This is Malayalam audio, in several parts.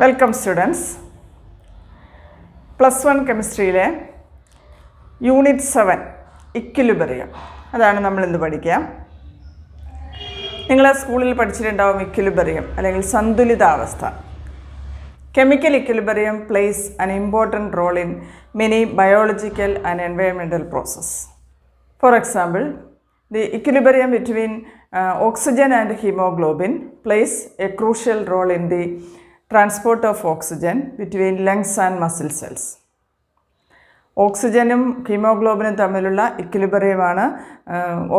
Welcome students. +1 കെമിസ്ട്രിയിലെ യൂണിറ്റ് 7 ഇക്വിലിബ്രിയം അതാണ് നമ്മളിന്ന് പഠിക്കുക. നിങ്ങൾ സ്കൂളിൽ പഠിച്ചിട്ടുണ്ടാവും ഇക്വിലിബ്രിയം അല്ലെങ്കിൽ സന്തുലിതാവസ്ഥ. Chemical equilibrium plays an important role in many biological and environmental processes. For example, the equilibrium between oxygen and hemoglobin plays a crucial role in the transport of oxygen between lungs and muscle cells. ഓക്സിജനും ഹീമോഗ്ലോബിനും തമ്മിലുള്ള ഇക്വിലിബ്രിയമാണ്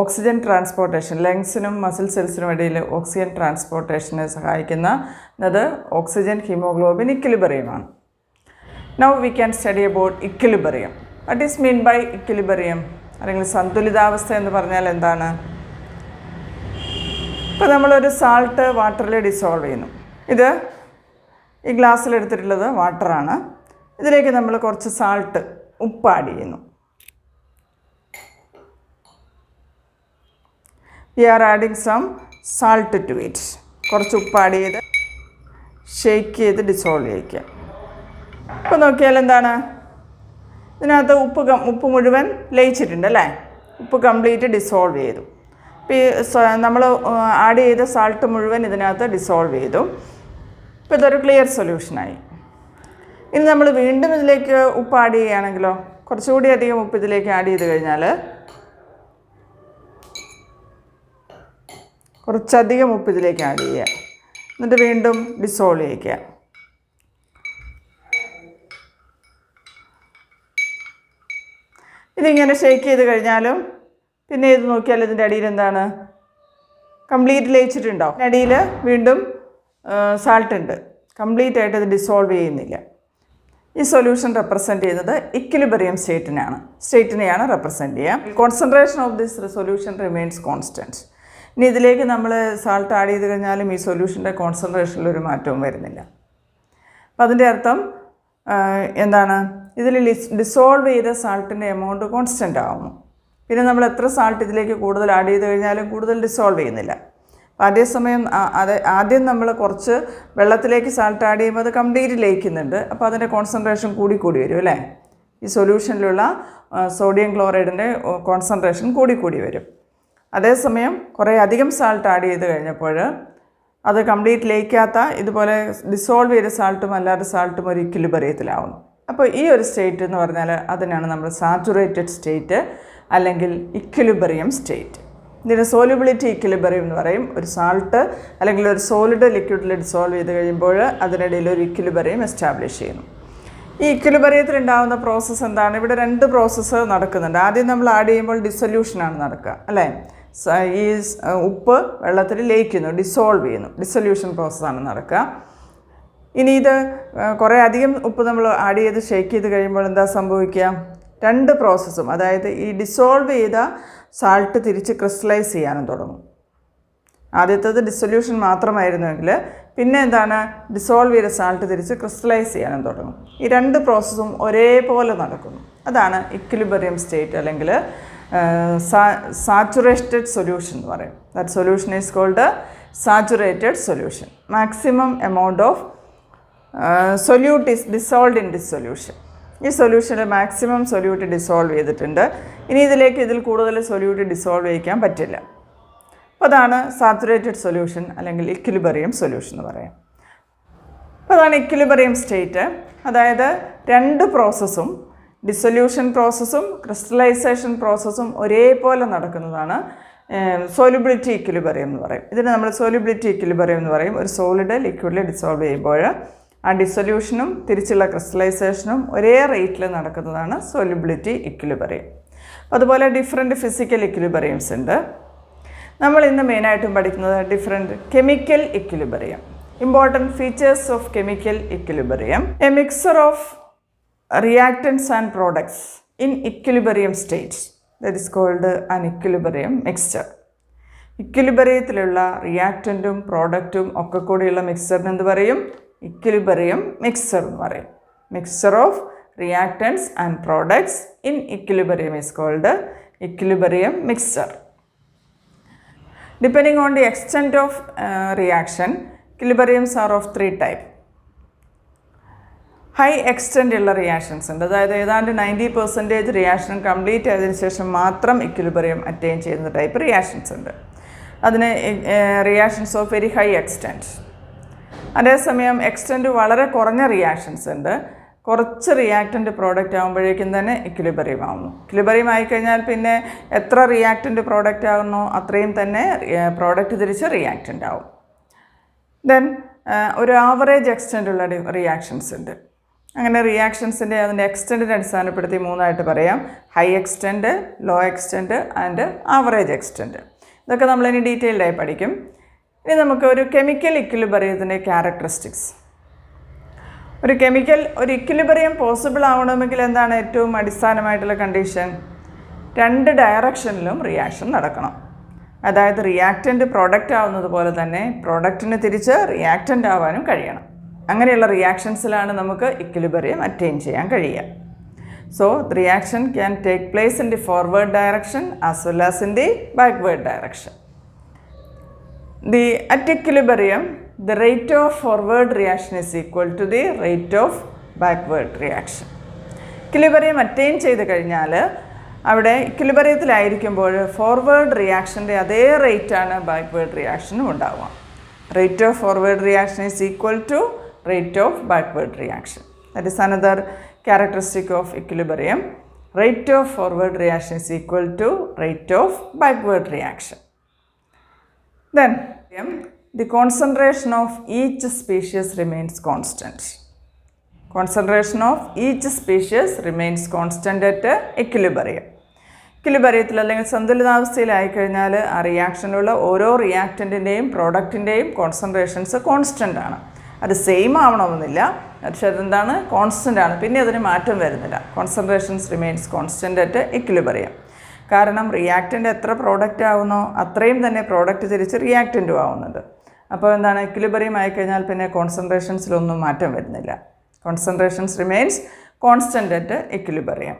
ഓക്സിജൻ ട്രാൻസ്പോർട്ടേഷൻ, ലങ്സിനും മസിൽ സെൽസിനും ഇടയിൽ ഓക്സിജൻ ട്രാൻസ്പോർട്ടേഷനെ സഹായിക്കുന്നത് ഓക്സിജൻ ഹീമോഗ്ലോബിൻ ഇക്വിലിബ്രിയമാണ്. Now we can study about equilibrium. What is mean by equilibrium അല്ലെങ്കിൽ സന്തുലിതാവസ്ഥ എന്ന് പറഞ്ഞാൽ എന്താണ്? ഇപ്പോൾ നമ്മളൊരു സാൾട്ട് വാട്ടറിൽ ഡിസോൾവ് ചെയ്യുന്നു. ഇത് ഈ ഗ്ലാസ്സിലെടുത്തിട്ടുള്ളത് വാട്ടറാണ്. ഇതിലേക്ക് നമ്മൾ കുറച്ച് സാൾട്ട് ഉപ്പ് ആഡ് ചെയ്യുന്നു. We are adding some salt to it. കുറച്ച് ഉപ്പ് ആഡ് ചെയ്ത് ഷെയ്ക്ക് ചെയ്ത് ഡിസോൾവ് ചെയ്യിക്കുക. ഇപ്പോൾ നോക്കിയാൽ എന്താണ്, ഇതിനകത്ത് ഉപ്പ് മുഴുവൻ ലയിച്ചിട്ടുണ്ട് അല്ലേ? ഉപ്പ് കംപ്ലീറ്റ് ഡിസോൾവ് ചെയ്തു. ഇപ്പോൾ നമ്മൾ ആഡ് ചെയ്ത സാൾട്ട് മുഴുവൻ ഇതിനകത്ത് ഡിസോൾവ് ചെയ്തു. ഇപ്പോൾ ഇതൊരു ക്ലിയർ സൊല്യൂഷനായി. ഇനി നമ്മൾ വീണ്ടും ഇതിലേക്ക് ഉപ്പ് ആഡ് ചെയ്യുകയാണെങ്കിലോ, കുറച്ചുകൂടി അധികം ഉപ്പ് ഇതിലേക്ക് ആഡ് ചെയ്ത് കഴിഞ്ഞാൽ കുറച്ചധികം ഉപ്പ് ഇതിലേക്ക് ആഡ് ചെയ്യുക, എന്നിട്ട് വീണ്ടും ഡിസോൾവ് ചെയ്യിക്കുക. ഇതിങ്ങനെ ഷേക്ക് ചെയ്ത് കഴിഞ്ഞാലും പിന്നെ ഇത് നോക്കിയാൽ ഇതിൻ്റെ അടിയിൽ എന്താണ്, കംപ്ലീറ്റ് ലയിച്ചിട്ടുണ്ടാവും. അടിയിൽ വീണ്ടും സാൾട്ട് ഉണ്ട്, കംപ്ലീറ്റ് ആയിട്ട് ഇത് ഡിസോൾവ് ചെയ്യുന്നില്ല. ഈ സൊല്യൂഷൻ റെപ്രസെൻറ്റ് ചെയ്യുന്നത് ഇക്വിലിബ്രിയം സ്റ്റേറ്റിനെയാണ് റെപ്രസെൻറ്റ് ചെയ്യുക. Concentration of this solution remains constant. ഇനി ഇതിലേക്ക് നമ്മൾ സാൾട്ട് ആഡ് ചെയ്ത് കഴിഞ്ഞാലും ഈ സൊല്യൂഷൻ്റെ കോൺസെൻട്രേഷനിൽ ഒരു മാറ്റവും വരുന്നില്ല. അപ്പം അതിൻ്റെ അർത്ഥം എന്താണ്, ഇതിൽ ഡിസോൾവ് ചെയ്ത സാൾട്ടിൻ്റെ എമൗണ്ട് കോൺസ്റ്റൻ്റ് ആവുന്നു. പിന്നെ നമ്മൾ എത്ര സാൾട്ട് ഇതിലേക്ക് കൂടുതൽ ആഡ് ചെയ്ത് കഴിഞ്ഞാലും കൂടുതൽ ഡിസോൾവ് ചെയ്യുന്നില്ല. അതേസമയം ആദ്യം നമ്മൾ കുറച്ച് വെള്ളത്തിലേക്ക് സാൾട്ട് ആഡ് ചെയ്യുമ്പോൾ അത് കംപ്ലീറ്റ് ലയിക്കുന്നുണ്ട്. അപ്പോൾ അതിൻ്റെ കോൺസെൻട്രേഷൻ കൂടി വരും അല്ലേ? ഈ സൊല്യൂഷനിലുള്ള സോഡിയം ക്ലോറൈഡിൻ്റെ കോൺസെൻട്രേഷൻ കൂടി വരും. അതേസമയം കുറേ അധികം സാൾട്ട് ആഡ് ചെയ്ത് കഴിഞ്ഞപ്പോൾ അത് കംപ്ലീറ്റ് ലയിക്കാത്ത ഇതുപോലെ ഡിസോൾവ് ചെയ്ത സാൾട്ടും അല്ലാത്ത സാൾട്ടും ഒരു ഇക്വിലിബ്രിയത്തിലാവുന്നു. അപ്പോൾ ഈ ഒരു സ്റ്റേറ്റ് എന്ന് പറഞ്ഞാൽ അതിനാണ് നമ്മൾ സാച്ചുറേറ്റഡ് സ്റ്റേറ്റ് അല്ലെങ്കിൽ ഇക്വിലിബ്രിയം സ്റ്റേറ്റ്. ഇതിന് സോല്യൂബിലിറ്റി ഇക്വിലിബ്രിയം എന്ന് പറയും. ഒരു സാൾട്ട് അല്ലെങ്കിൽ ഒരു സോളിഡ് ലിക്വിഡിൽ ഡിസോൾവ് ചെയ്ത് കഴിയുമ്പോൾ അതിനിടയിൽ ഒരു ഇക്വിലിബ്രിയം എസ്റ്റാബ്ലിഷ് ചെയ്യുന്നു. ഈ ഇക്വിലിബ്രിയത്തിൽ ഉണ്ടാകുന്ന പ്രോസസ്സ് എന്താണ്? ഇവിടെ രണ്ട് പ്രോസസ്സ് നടക്കുന്നുണ്ട്. ആദ്യം നമ്മൾ ആഡ് ചെയ്യുമ്പോൾ ഡിസൊല്യൂഷനാണ് നടക്കുക അല്ലേ? ഈ ഉപ്പ് വെള്ളത്തിൽ ലയിക്കുന്നു, ഡിസോൾവ് ചെയ്യുന്നു, ഡിസൊല്യൂഷൻ പ്രോസസ്സാണ് നടക്കുക. ഇനി ഇത് കുറേ അധികം ഉപ്പ് നമ്മൾ ആഡ് ചെയ്ത് ഷേക്ക് ചെയ്ത് കഴിയുമ്പോൾ എന്താ സംഭവിക്കുക? രണ്ട് പ്രോസസ്സും, അതായത് ഈ ഡിസോൾവ് ചെയ്ത സാൾട്ട് തിരിച്ച് ക്രിസ്റ്റലൈസ് ചെയ്യാനും തുടങ്ങും. ആദ്യത്തേത് ഡിസൊല്യൂഷൻ മാത്രമായിരുന്നെങ്കിൽ പിന്നെ എന്താണ്, ഡിസോൾവ് ചെയ്ത സാൾട്ട് തിരിച്ച് ക്രിസ്റ്റലൈസ് ചെയ്യാനും തുടങ്ങും. ഈ രണ്ട് പ്രോസസ്സും ഒരേപോലെ നടക്കുന്നു. അതാണ് ഇക്വിലിബ്രിയം സ്റ്റേറ്റ് അല്ലെങ്കിൽ സാച്ചുറേറ്റഡ് സൊല്യൂഷൻ എന്ന് പറയും. That solution is called saturated solution. Maximum amount of solute is dissolved in this solution. ഈ സൊല്യൂഷനിൽ മാക്സിമം സൊല്യൂട്ട് ഡിസോൾവ് ചെയ്തിട്ടുണ്ട്. ഇനി ഇതിൽ കൂടുതൽ സൊല്യൂട്ട് ഡിസോൾവ് ചെയ്യിക്കാൻ പറ്റില്ല. അപ്പോൾ അതാണ് സാച്ചുറേറ്റഡ് സൊല്യൂഷൻ അല്ലെങ്കിൽ ഇക്വിലിബ്രിയം സൊല്യൂഷൻ എന്ന് പറയാം. അപ്പോൾ അതാണ് ഇക്വിലിബ്രിയം സ്റ്റേറ്റ്. അതായത് രണ്ട് പ്രോസസ്സും, ഡിസൊല്യൂഷൻ പ്രോസസ്സും ക്രിസ്റ്റലൈസേഷൻ പ്രോസസ്സും ഒരേപോലെ നടക്കുന്നതാണ് സോല്യൂബിലിറ്റി ഇക്വിലിബ്രിയം എന്ന് പറയും. ഇതിന് നമ്മൾ സോല്യൂബിലിറ്റി ഇക്വിലിബ്രിയം എന്ന് പറയും. ഒരു സോളിഡ് ലിക്വിഡിൽ ഡിസോൾവ് ചെയ്യുമ്പോൾ ആ ഡിസൊല്യൂഷനും തിരിച്ചുള്ള ക്രിസ്റ്റലൈസേഷനും ഒരേ റേറ്റിൽ നടക്കുന്നതാണ് സോല്യൂബിലിറ്റി ഇക്വിലിബ്രിയം. അതുപോലെ ഡിഫറെൻറ്റ് ഫിസിക്കൽ ഇക്വിലിബ്രിയംസ് ഉണ്ട്. നമ്മൾ ഇന്ന് മെയിനായിട്ടും പഠിക്കുന്നത് different chemical equilibrium. Important features of chemical equilibrium: a mixer of reactants and products in equilibrium states, that is called an equilibrium mixture. ഇക്വിലിബ്രിയത്തിലുള്ള റിയാക്റ്റൻറ്റും പ്രോഡക്റ്റും ഒക്കെ കൂടിയുള്ള മിക്സ്ചറിന് എന്ത് പറയും? ഇക്വിലിബ്രിയം മിക്സ്ചർ എന്ന് പറയും. Mixture of reactants and products in equilibrium is called equilibrium mixture. Depending on the extent of reaction, equilibriums are of three types. High extent ഉള്ള റിയാക്ഷൻസ് ഉണ്ട്. അതായത് ഏതാണ്ട് 90% റിയാക്ഷൻ കംപ്ലീറ്റ് ആയതിനു ശേഷം മാത്രം ഇക്വിലിബ്രിയം അറ്റൈൻ ചെയ്യുന്ന ടൈപ്പ് റിയാക്ഷൻസ് ഉണ്ട്. അതിന് reactions of very high extent. അതേസമയം എക്സ്റ്റെൻറ്റ് വളരെ കുറഞ്ഞ റിയാക്ഷൻസ് ഉണ്ട്. കുറച്ച് റിയാക്റ്റൻ്റ് പ്രോഡക്റ്റ് ആകുമ്പോഴേക്കും തന്നെ ഇക്വിലിബ്രിയം ആവുന്നു. ഇക്വിലിബ്രിയം ആയിക്കഴിഞ്ഞാൽ പിന്നെ എത്ര റിയാക്റ്റൻ്റ് പ്രോഡക്റ്റ് ആകുന്നോ അത്രയും തന്നെ പ്രോഡക്റ്റ് തിരിച്ച് റിയാക്റ്റൻ്റ് ആവും. ദെൻ ഒരു ആവറേജ് എക്സ്റ്റെൻ്റ് ഉള്ള റിയാക്ഷൻസ് ഉണ്ട്. അങ്ങനെ റിയാക്ഷൻസിൻ്റെ അതിൻ്റെ എക്സ്റ്റെൻറ്റിനെ അടിസ്ഥാനപ്പെടുത്തി മൂന്നായിട്ട് പറയാം: high extent, low extent and average extent. ഇതൊക്കെ നമ്മളിനി ഡീറ്റെയിൽഡായി പഠിക്കും. ഇനി നമുക്ക് ഒരു കെമിക്കൽ ഇക്വിലിബ്രിയത്തിൻ്റെ ക്യാരക്ടറിസ്റ്റിക്സ്. ഒരു ഇക്വിലിബ്രിയം പോസിബിൾ ആവണമെങ്കിൽ എന്താണ് ഏറ്റവും അടിസ്ഥാനമായിട്ടുള്ള കണ്ടീഷൻ? 2 ഡയറക്ഷനിലും റിയാക്ഷൻ നടക്കണം. അതായത് റിയാക്റ്റൻ്റ് പ്രോഡക്റ്റ് ആവുന്നത് പോലെ തന്നെ പ്രോഡക്റ്റിന് തിരിച്ച് റിയാക്റ്റൻ്റ് ആവാനും കഴിയണം. അങ്ങനെയുള്ള റിയാക്ഷൻസിലാണ് നമുക്ക് ഇക്വിലിബ്രിയം അറ്റൈൻ ചെയ്യാൻ കഴിയുക. So the reaction can take place in the forward direction as well as in the backward direction. At equilibrium, the rate of forward reaction is equal to the rate of backward reaction. Equilibrium attain ചെയ്ത് കഴിഞ്ഞാൽ അവിടെ ഇക്വിലിബ്രിയത്തിലായിരിക്കുമ്പോൾ ഫോർവേഡ് റിയാക്ഷൻ്റെ അതേ റേറ്റാണ് ബാക്ക്വേർഡ് റിയാക്ഷനും ഉണ്ടാവുക. Rate of forward reaction is equal to rate of backward reaction. That is another characteristic of equilibrium. Rate of forward reaction is equal to rate of backward reaction. Then the concentration of each species remains constant. Concentration of each species remains constant at equilibrium. ഇക്വിലിബ്രിയത്തിൽ അല്ലെങ്കിൽ സന്തുലിതാവസ്ഥയിലായിക്കഴിഞ്ഞാൽ ആ റിയാക്ഷനിലുള്ള ഓരോ റിയാക്റ്റൻറ്റിൻ്റെയും പ്രോഡക്റ്റിൻ്റെയും കോൺസെൻട്രേഷൻസ് കോൺസ്റ്റൻ്റ് ആണ്. അത് സെയിം ആവണമെന്നില്ല, പക്ഷേ അതെന്താണ്, കോൺസ്റ്റൻ്റ് ആണ്. പിന്നെ അതിന് മാറ്റം വരുന്നില്ല. Concentrations remains constant at equilibrium. കാരണം റിയാക്റ്റൻ്റ് എത്ര പ്രോഡക്റ്റ് ആവുന്നോ അത്രയും തന്നെ പ്രോഡക്റ്റ് തിരിച്ച് റിയാക്റ്റൻറ്റും ആവുന്നുണ്ട്. അപ്പോൾ എന്താണ്, ഇക്വിലിബ്രിയം ആയിക്കഴിഞ്ഞാൽ പിന്നെ കോൺസെൻട്രേഷൻസിലൊന്നും മാറ്റം വരുന്നില്ല. Concentrations remains constant at equilibrium.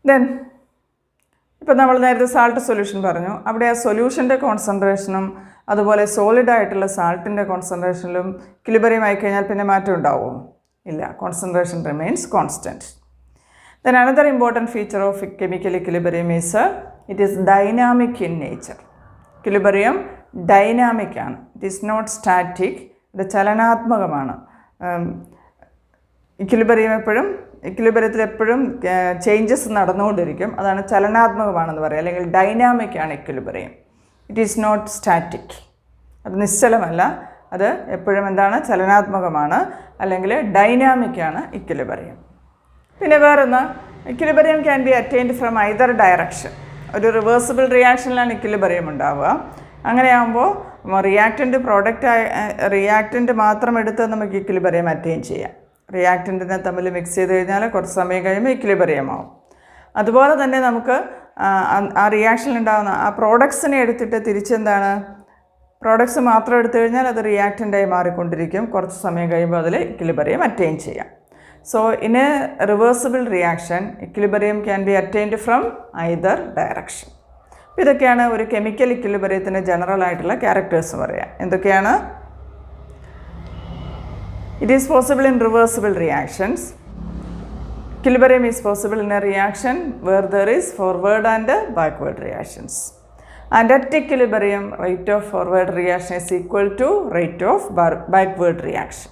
Then ഇപ്പോൾ നമ്മൾ നേരത്തെ സാൾട്ട് സൊല്യൂഷൻ പറഞ്ഞു. അവിടെ ആ സൊല്യൂഷൻ്റെ കോൺസെൻട്രേഷനും അതുപോലെ സോളിഡായിട്ടുള്ള സാൾട്ടിൻ്റെ കോൺസെൻട്രേഷനിലും ഇക്വിലിബ്രിയം ആയിക്കഴിഞ്ഞാൽ പിന്നെ മാറ്റം ഉണ്ടാവുമോ? ഇല്ല. Concentration remains constant. Then another important feature of chemical equilibrium is it is dynamic in nature. Equilibrium dynamic ആണ്. It is not static. ഇത് ചലനാത്മകമാണ്. ഇക്വിലിബ്രിയത്തിൽ എപ്പോഴും ചേഞ്ചസ് നടന്നുകൊണ്ടിരിക്കും. അതാണ് ചലനാത്മകമാണെന്ന് പറയുക, അല്ലെങ്കിൽ ഡൈനാമിക് ആണ് equilibrium. It is not static. അത് നിശ്ചലമല്ല, അത് എപ്പോഴും എന്താണ്, ചലനാത്മകമാണ്, അല്ലെങ്കിൽ ഡൈനാമിക് ആണ് ഇക്വിലിബ്രിയം. പിന്നെ വേറൊന്ന്, equilibrium can be attained from either direction. ഒരു റിവേഴ്സിബിൾ റിയാക്ഷനിലാണ് ഇക്വിലിബ്രിയം ഉണ്ടാവുക. അങ്ങനെയാകുമ്പോൾ റിയാക്റ്റൻ്റ് മാത്രം എടുത്ത് നമുക്ക് ഇക്വിലിബ്രിയം അറ്റൈൻ ചെയ്യാം. റിയാക്റ്റൻറ്റിനെ തമ്മിൽ മിക്സ് ചെയ്ത് കഴിഞ്ഞാൽ കുറച്ച് സമയം കഴിയുമ്പോൾ ഇക്വിലിബ്രിയം ആവും. അതുപോലെ തന്നെ നമുക്ക് ആ റിയാക്ഷനിലുണ്ടാകുന്ന ആ പ്രോഡക്ട്സിനെ എടുത്തിട്ട് തിരിച്ചെന്താണ്, പ്രോഡക്ട്സ് മാത്രം എടുത്തു കഴിഞ്ഞാൽ അത് റിയാക്റ്റൻ്റായി മാറിക്കൊണ്ടിരിക്കും. കുറച്ച് സമയം കഴിയുമ്പോൾ അതിൽ ഇക്വിലിബ്രിയം അറ്റൈൻ ചെയ്യാം. So in a reversible reaction, equilibrium can be attained from either direction. അപ്പോൾ ഇതൊക്കെയാണ് ഒരു കെമിക്കൽ ഇക്വിലിബ്രിയത്തിൻ്റെ ജനറൽ ആയിട്ടുള്ള ക്യാരക്ടേഴ്സ് പറയാം. എന്തൊക്കെയാണ്? It is possible in reversible reactions. Equilibrium is possible in a reaction where there is forward and backward reactions. And at equilibrium, rate of forward reaction is equal to rate of backward reaction.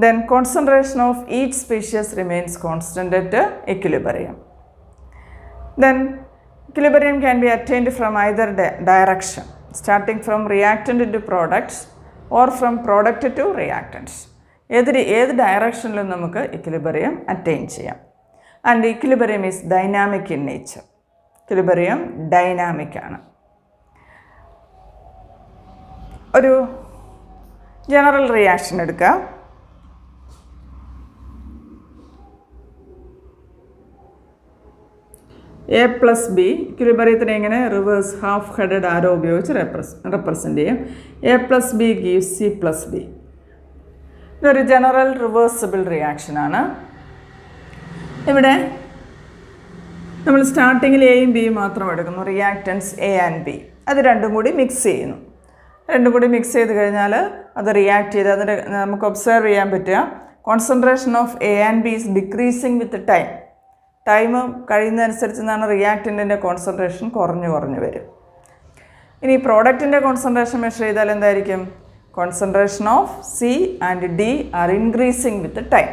Then concentration of each species remains constant at equilibrium. Then equilibrium can be attained from either direction, starting from reactant to products or from product to reactants. ഏത് ഡയറക്ഷനിലും നമുക്ക് ഇക്വിലിബ്രിയം അറ്റൈൻ ചെയ്യാം. And equilibrium is dynamic in nature. Equilibrium dynamic ആണ്. ഒരു ജനറൽ റിയാക്ഷൻ എടുക്കാം. A+B ഇക്വിലിബ്രിയത്തിനെ എങ്ങനെ റിവേഴ്സ് ഹാഫ് ഹെഡഡ് ആരോ ഉപയോഗിച്ച് റെപ്രസെൻ്റ് ചെയ്യും. A+B gives C+D. ഇതൊരു ജനറൽ റിവേഴ്സിബിൾ റിയാക്ഷനാണ്. ഇവിടെ നമ്മൾ സ്റ്റാർട്ടിങ്ങിൽ എയും ബിയും മാത്രം എടുക്കുന്നു, റിയാക്റ്റൻസ് A ആൻഡ് B. അത് രണ്ടും കൂടി മിക്സ് ചെയ്യുന്നു. രണ്ടും കൂടി മിക്സ് ചെയ്ത് കഴിഞ്ഞാൽ അത് റിയാക്ട് ചെയ്ത് അതിൻ്റെ നമുക്ക് ഒബ്സർവ് ചെയ്യാൻ പറ്റുക concentration of A and B is decreasing with time. Time കഴിയുന്നതനുസരിച്ച് നിന്നാണ് റിയാക്റ്റൻറ്റിൻ്റെ കോൺസെൻട്രേഷൻ കുറഞ്ഞു വരും. ഇനി പ്രോഡക്റ്റിൻ്റെ കോൺസെൻട്രേഷൻ മെഷർ ചെയ്താൽ എന്തായിരിക്കും? Concentration of C and D are increasing with time.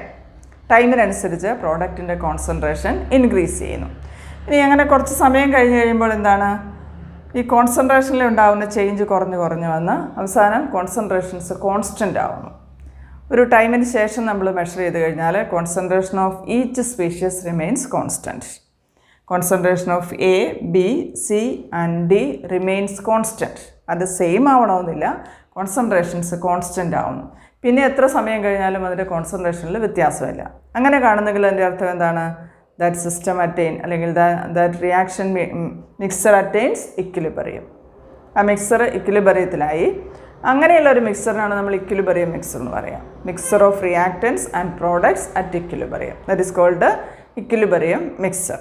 ടൈമിനനുസരിച്ച് പ്രോഡക്റ്റിൻ്റെ കോൺസെൻട്രേഷൻ ഇൻക്രീസ് ചെയ്യുന്നു. ഇനി അങ്ങനെ കുറച്ച് സമയം കഴിഞ്ഞ് കഴിയുമ്പോൾ എന്താണ്? ഈ കോൺസെൻട്രേഷനിൽ ഉണ്ടാകുന്ന ചേഞ്ച് കുറഞ്ഞു വന്ന് അവസാനം കോൺസെൻട്രേഷൻസ് കോൺസ്റ്റൻ്റ് ആവുന്നു. ഒരു ടൈമിന് ശേഷം നമ്മൾ മെഷർ ചെയ്ത് കഴിഞ്ഞാൽ concentration of each species remains constant. Concentration of A, B, C and D remains constant. അത് സെയിം ആവണമെന്നില്ല, കോൺസെൻട്രേഷൻസ് കോൺസ്റ്റൻ്റ് ആവുന്നു. പിന്നെ എത്ര സമയം കഴിഞ്ഞാലും അതിൻ്റെ കോൺസെൻട്രേഷനിൽ വ്യത്യാസമില്ല. അങ്ങനെ കാണുന്നെങ്കിൽ അതിൻ്റെ അർത്ഥം എന്താണ്? ദാറ്റ് സിസ്റ്റം അറ്റൈൻ അല്ലെങ്കിൽ that reaction mixture attains equilibrium. ആ മിക്സർ ഇക്വിലിബ്രിയത്തിലായി. അങ്ങനെയുള്ള ഒരു മിക്സറിനാണ് നമ്മൾ ഇക്വിലിബ്രിയം മിക്സർ എന്ന് പറയാം. Mixture of reactants and products at equilibrium, that is called equilibrium mixture.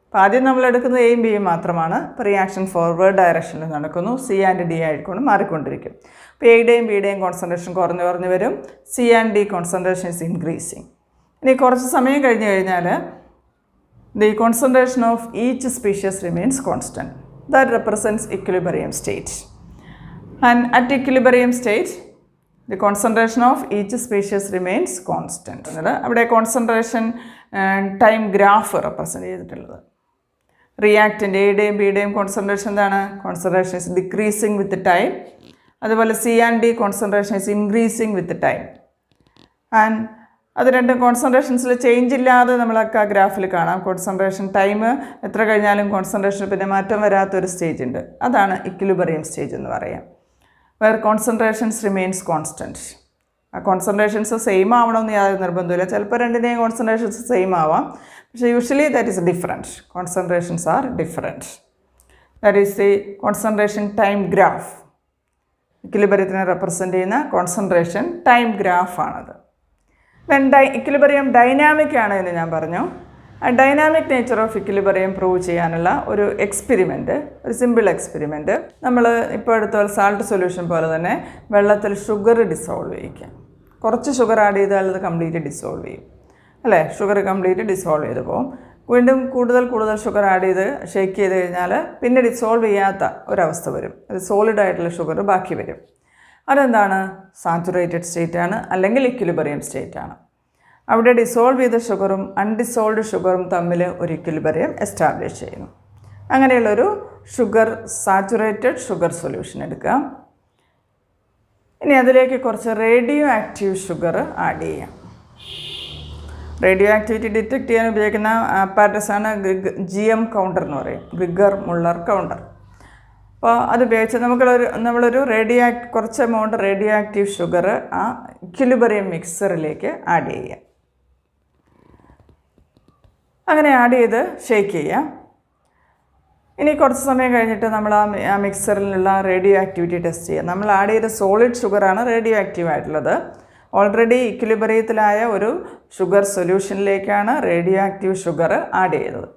അപ്പോൾ ആദ്യം നമ്മൾ എടുക്കുന്നത് എയും ബിയും മാത്രമാണ്. ഇപ്പോൾ റിയാക്ഷൻ ഫോർവേഡ് ഡയറക്ഷനിൽ നടക്കുന്നു. സി ആൻഡ് ഡി ആയിക്കൊണ്ട് മാറിക്കൊണ്ടിരിക്കും. അപ്പോൾ എയുടെയും ബിയുടെയും കോൺസെൻട്രേഷൻ കുറഞ്ഞു വരും. C and D concentration is increasing. ഇനി കുറച്ച് സമയം കഴിഞ്ഞ് കഴിഞ്ഞാൽ the concentration of each species remains constant. That represents equilibrium state. And at equilibrium state, the concentration of each species remains constant. അവിടെ കോൺസെൻട്രേഷൻ ടൈം ഗ്രാഫ് റെപ്രസെൻറ്റ് ചെയ്തിട്ടുള്ളത്. റിയാക്റ്റൻ്റ് എയുടെയും ബിയുടെയും കോൺസെൻട്രേഷൻ എന്താണ്? Concentration is decreasing with time. അതുപോലെ C and D concentration is increasing with time. And അത് രണ്ടും കോൺസെൻട്രേഷൻസിൽ ചേഞ്ച് ഇല്ലാതെ നമ്മളൊക്കെ ആ ഗ്രാഫിൽ കാണാം. കോൺസെൻട്രേഷൻ ടൈം എത്ര കഴിഞ്ഞാലും കോൺസെൻട്രേഷൻ പിന്നെ മാറ്റം വരാത്തൊരു സ്റ്റേജ് ഉണ്ട്. അതാണ് ഇക്വിലിബ്രിയം സ്റ്റേജ് എന്ന് പറയാം. Where concentrations remains constant. ആ കോൺസെൻട്രേഷൻസ് സെയിം ആവണമെന്ന് യാതൊരു നിർബന്ധമില്ല. ചിലപ്പോൾ രണ്ടിനെയും കോൺസെൻട്രേഷൻസ് സെയിം ആവാം, പക്ഷേ usually that is different. Concentrations are different. That is the concentration time graph. ഇക്വിലിബ്രിയത്തിനെ റെപ്രസെൻറ്റ് ചെയ്യുന്ന കോൺസെൻട്രേഷൻ ടൈം ഗ്രാഫാണത്. ഇക്വിലിബ്രിയം ഡൈനാമിക് ആണ് എന്ന് ഞാൻ പറഞ്ഞു. ആ dynamic nature of equilibrium prove ചെയ്യാനുള്ള ഒരു എക്സ്പെരിമെൻറ്റ്, ഒരു സിമ്പിൾ എക്സ്പെരിമെൻറ്റ്. നമ്മൾ ഇപ്പോൾ എടുത്ത സാൾട്ട് സൊല്യൂഷൻ പോലെ തന്നെ വെള്ളത്തിൽ ഷുഗർ ഡിസോൾവ് ചെയ്യിക്കാം. കുറച്ച് ഷുഗർ ആഡ് ചെയ്താൽ അത് കംപ്ലീറ്റ് ഡിസോൾവ് ചെയ്യും, അല്ലേ? ഷുഗർ കംപ്ലീറ്റ് ഡിസോൾവ് ചെയ്ത് പോകും. വീണ്ടും കൂടുതൽ ഷുഗർ ആഡ് ചെയ്ത് ഷേക്ക് ചെയ്ത് കഴിഞ്ഞാൽ പിന്നെ ഡിസോൾവ് ചെയ്യാത്ത ഒരവസ്ഥ വരും. അത് സോളിഡായിട്ടുള്ള ഷുഗർ ബാക്കി വരും. അതെന്താണ്? സാച്ചുറേറ്റഡ് സ്റ്റേറ്റ് ആണ്, അല്ലെങ്കിൽ ഇക്വിലിബ്രിയം സ്റ്റേറ്റ് ആണ്. അവിടെ ഡിസോൾവ് ചെയ്ത ഷുഗറും അൺഡിസോൾവ്ഡ് ഷുഗറും തമ്മിൽ ഒരു ഇക്വിലിബ്രിയം എസ്റ്റാബ്ലിഷ് ചെയ്യുന്നു. അങ്ങനെയുള്ളൊരു സാച്ചുറേറ്റഡ് ഷുഗർ സൊല്യൂഷൻ എടുക്കാം. ഇനി അതിലേക്ക് കുറച്ച് റേഡിയോ ആക്റ്റീവ് ഷുഗർ ആഡ് ചെയ്യാം. റേഡിയോ ആക്ടിവിറ്റി ഡിറ്റക്ട് ചെയ്യാൻ ഉപയോഗിക്കുന്ന ആപ്പാരറ്റസാണ് GM കൗണ്ടർ എന്ന് പറയും, ഗ്രിഗർ മുള്ളർ കൗണ്ടർ. അപ്പോൾ അതുപയോഗിച്ച് നമ്മളൊരു കുറച്ച് എമൗണ്ട് റേഡിയോ ആക്റ്റീവ് ഷുഗർ ആ ഇക്വിലിബ്രിയം മിക്സറിലേക്ക് ആഡ് ചെയ്യാം. അങ്ങനെ ആഡ് ചെയ്ത് ഷേക്ക് ചെയ്യാം. ഇനി കുറച്ച് സമയം കഴിഞ്ഞിട്ട് നമ്മൾ ആ മിക്സറിലുള്ള റേഡിയോ ആക്ടിവിറ്റി ടെസ്റ്റ് ചെയ്യാം. നമ്മൾ ആഡ് ചെയ്ത സോളിഡ് ഷുഗറാണ് റേഡിയോ ആക്റ്റീവ് ആയിട്ടുള്ളത്. ഓൾറെഡി ഇക്വിലിബ്രിയത്തിലായ ഒരു ഷുഗർ സൊല്യൂഷനിലേക്കാണ് റേഡിയോ ആക്റ്റീവ് ഷുഗർ ആഡ് ചെയ്തത്.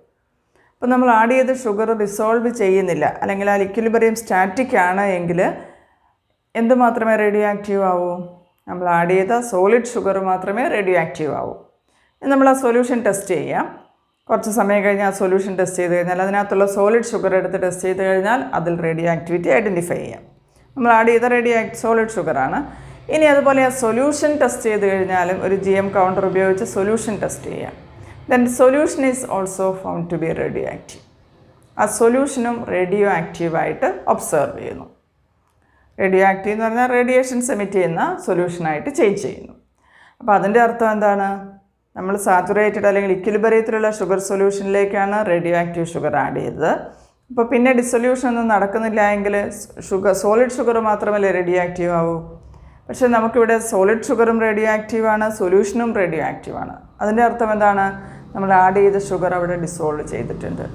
അപ്പോൾ നമ്മൾ ആഡ് ചെയ്ത ഷുഗർ ഡിസോൾവ് ചെയ്യുന്നില്ല, അല്ലെങ്കിൽ ആ ഇക്വിലിബ്രിയം സ്റ്റാറ്റിക് ആണ് എങ്കിൽ എന്ത് മാത്രമേ റേഡിയോ ആക്റ്റീവ് ആവൂ? നമ്മൾ ആഡ് ചെയ്ത സോളിഡ് ഷുഗർ മാത്രമേ റേഡിയോ ആക്റ്റീവ് ആവൂ. നമ്മൾ ആ സൊല്യൂഷൻ ടെസ്റ്റ് ചെയ്യാം. കുറച്ച് സമയം കഴിഞ്ഞ് ആ സൊല്യൂഷൻ ടെസ്റ്റ് ചെയ്ത് കഴിഞ്ഞാൽ അതിനകത്തുള്ള സോളിഡ് ഷുഗർ എടുത്ത് ടെസ്റ്റ് ചെയ്ത് കഴിഞ്ഞാൽ അതിൽ റേഡിയോ ആക്ടിവിറ്റി ഐഡൻറ്റിഫൈ ചെയ്യാം. നമ്മൾ ആഡ് ചെയ്ത സോളിഡ് ഷുഗറാണ്. ഇനി അതുപോലെ ആ സൊല്യൂഷൻ ടെസ്റ്റ് ചെയ്ത് കഴിഞ്ഞാലും ഒരു GM കൗണ്ടർ ഉപയോഗിച്ച് സൊല്യൂഷൻ ടെസ്റ്റ് ചെയ്യാം. Then solution is also found to be radioactive. ആ സൊല്യൂഷനും റേഡിയോ ആക്റ്റീവായിട്ട് ഒബ്സർവ് ചെയ്യുന്നു. റേഡിയോ ആക്റ്റീവ് എന്ന് പറഞ്ഞാൽ റേഡിയേഷൻസ് എമിറ്റ് ചെയ്യുന്ന സൊല്യൂഷനായിട്ട് ചേഞ്ച് ചെയ്യുന്നു. അപ്പോൾ അതിൻ്റെ അർത്ഥം എന്താണ്? നമ്മൾ സാച്ചുറേറ്റഡ് അല്ലെങ്കിൽ ഇക്വിലിബ്രിയത്തിലുള്ള ഷുഗർ സൊല്യൂഷനിലേക്കാണ് റേഡിയോ ആക്റ്റീവ് ഷുഗർ ആഡ് ചെയ്തത്. അപ്പോൾ പിന്നെ ഡിസൊല്യൂഷൻ ഒന്നും നടക്കുന്നില്ല എങ്കിൽ സോളിഡ് ഷുഗർ മാത്രമല്ലേ റേഡിയോ ആക്റ്റീവ് ആവൂ? പക്ഷേ നമുക്കിവിടെ സോളിഡ് ഷുഗറും റേഡിയോ ആക്റ്റീവാണ്, സൊല്യൂഷനും റേഡിയോ ആക്റ്റീവാണ്. അതിൻ്റെ അർത്ഥം എന്താണ്? നമ്മൾ ആഡ് ചെയ്ത ഷുഗർ അവിടെ ഡിസോൾവ് ചെയ്തിട്ടുണ്ട്.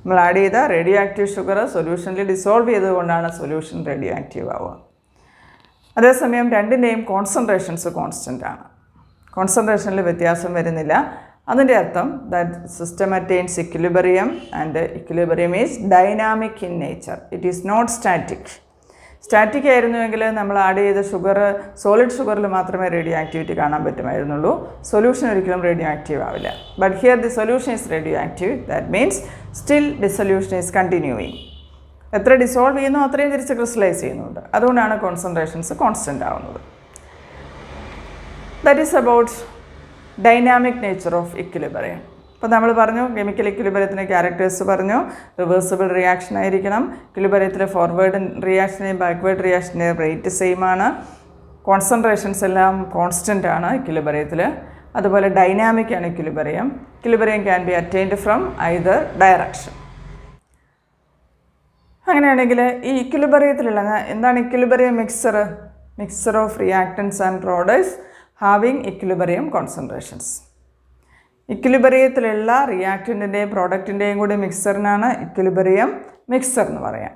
നമ്മൾ ആഡ് ചെയ്ത റേഡിയോ ആക്റ്റീവ് ഷുഗർ സൊല്യൂഷനിൽ ഡിസോൾവ് ചെയ്തുകൊണ്ടാണ് സൊല്യൂഷൻ റേഡിയോ ആക്റ്റീവ് ആവുക. അതേസമയം രണ്ടിൻ്റെയും കോൺസെൻട്രേഷൻസ് കോൺസ്റ്റൻ്റ് ആണ്. കോൺസെൻട്രേഷനിൽ വ്യത്യാസം വരുന്നില്ല. അതിൻ്റെ അർത്ഥം that system attains equilibrium and equilibrium is dynamic in nature. It is not static. Static ആയിരുന്നുവെങ്കിൽ നമ്മൾ ആഡ് ചെയ്ത ഷുഗർ സോളിഡ് ഷുഗറിൽ മാത്രമേ റേഡിയോ ആക്ടിവിറ്റി കാണാൻ പറ്റുമായിരുന്നുള്ളൂ. സൊല്യൂഷൻ ഒരിക്കലും റേഡിയോ ആക്റ്റീവ് ആവില്ല. But here the solution is radio active. That means still dissolution is continuing. എത്ര ഡിസോൾവ് ചെയ്യുന്നു അത്രയും തിരിച്ച് ക്രിസ്റ്റലൈസ് ചെയ്യുന്നുണ്ട്. അതുകൊണ്ടാണ് കോൺസെൻട്രേഷൻസ് കോൺസ്റ്റൻ്റ് ആവുന്നത്. That is about dynamic nature of equilibrium. അപ്പോൾ നമ്മൾ പറഞ്ഞു കെമിക്കൽ ഇക്വിലിബ്രിയത്തിൻ്റെ ക്യാരക്ടേഴ്സ് പറഞ്ഞു. റിവേഴ്സിബിൾ റിയാക്ഷൻ ആയിരിക്കണം. ഇക്വിലിബ്രിയത്തിലെ ഫോർവേഡ് റിയാക്ഷനെയും ബാക്ക്വേർഡ് റിയാക്ഷൻ്റെയും റേറ്റ് സെയിം ആണ്. കോൺസെൻട്രേഷൻസ് എല്ലാം കോൺസ്റ്റൻ്റ് ആണ് ഇക്വിലിബ്രിയത്തിൽ. അതുപോലെ ഡൈനാമിക് ആണ് equilibrium. Equilibrium can be attained from either direction. അങ്ങനെയാണെങ്കിൽ ഈ ഇക്വിലിബ്രിയത്തിലുള്ള എന്താണ് equilibrium mixture? Mixture of reactants and products having equilibrium concentrations. ഇക്വിലിബ്രിയത്തിലുള്ള റിയാക്റ്റൻറ്റിൻ്റെയും പ്രോഡക്റ്റിൻ്റെയും കൂടി മിക്സറിനാണ് ഇക്വിലിബ്രിയം മിക്സർ എന്ന് പറയാം.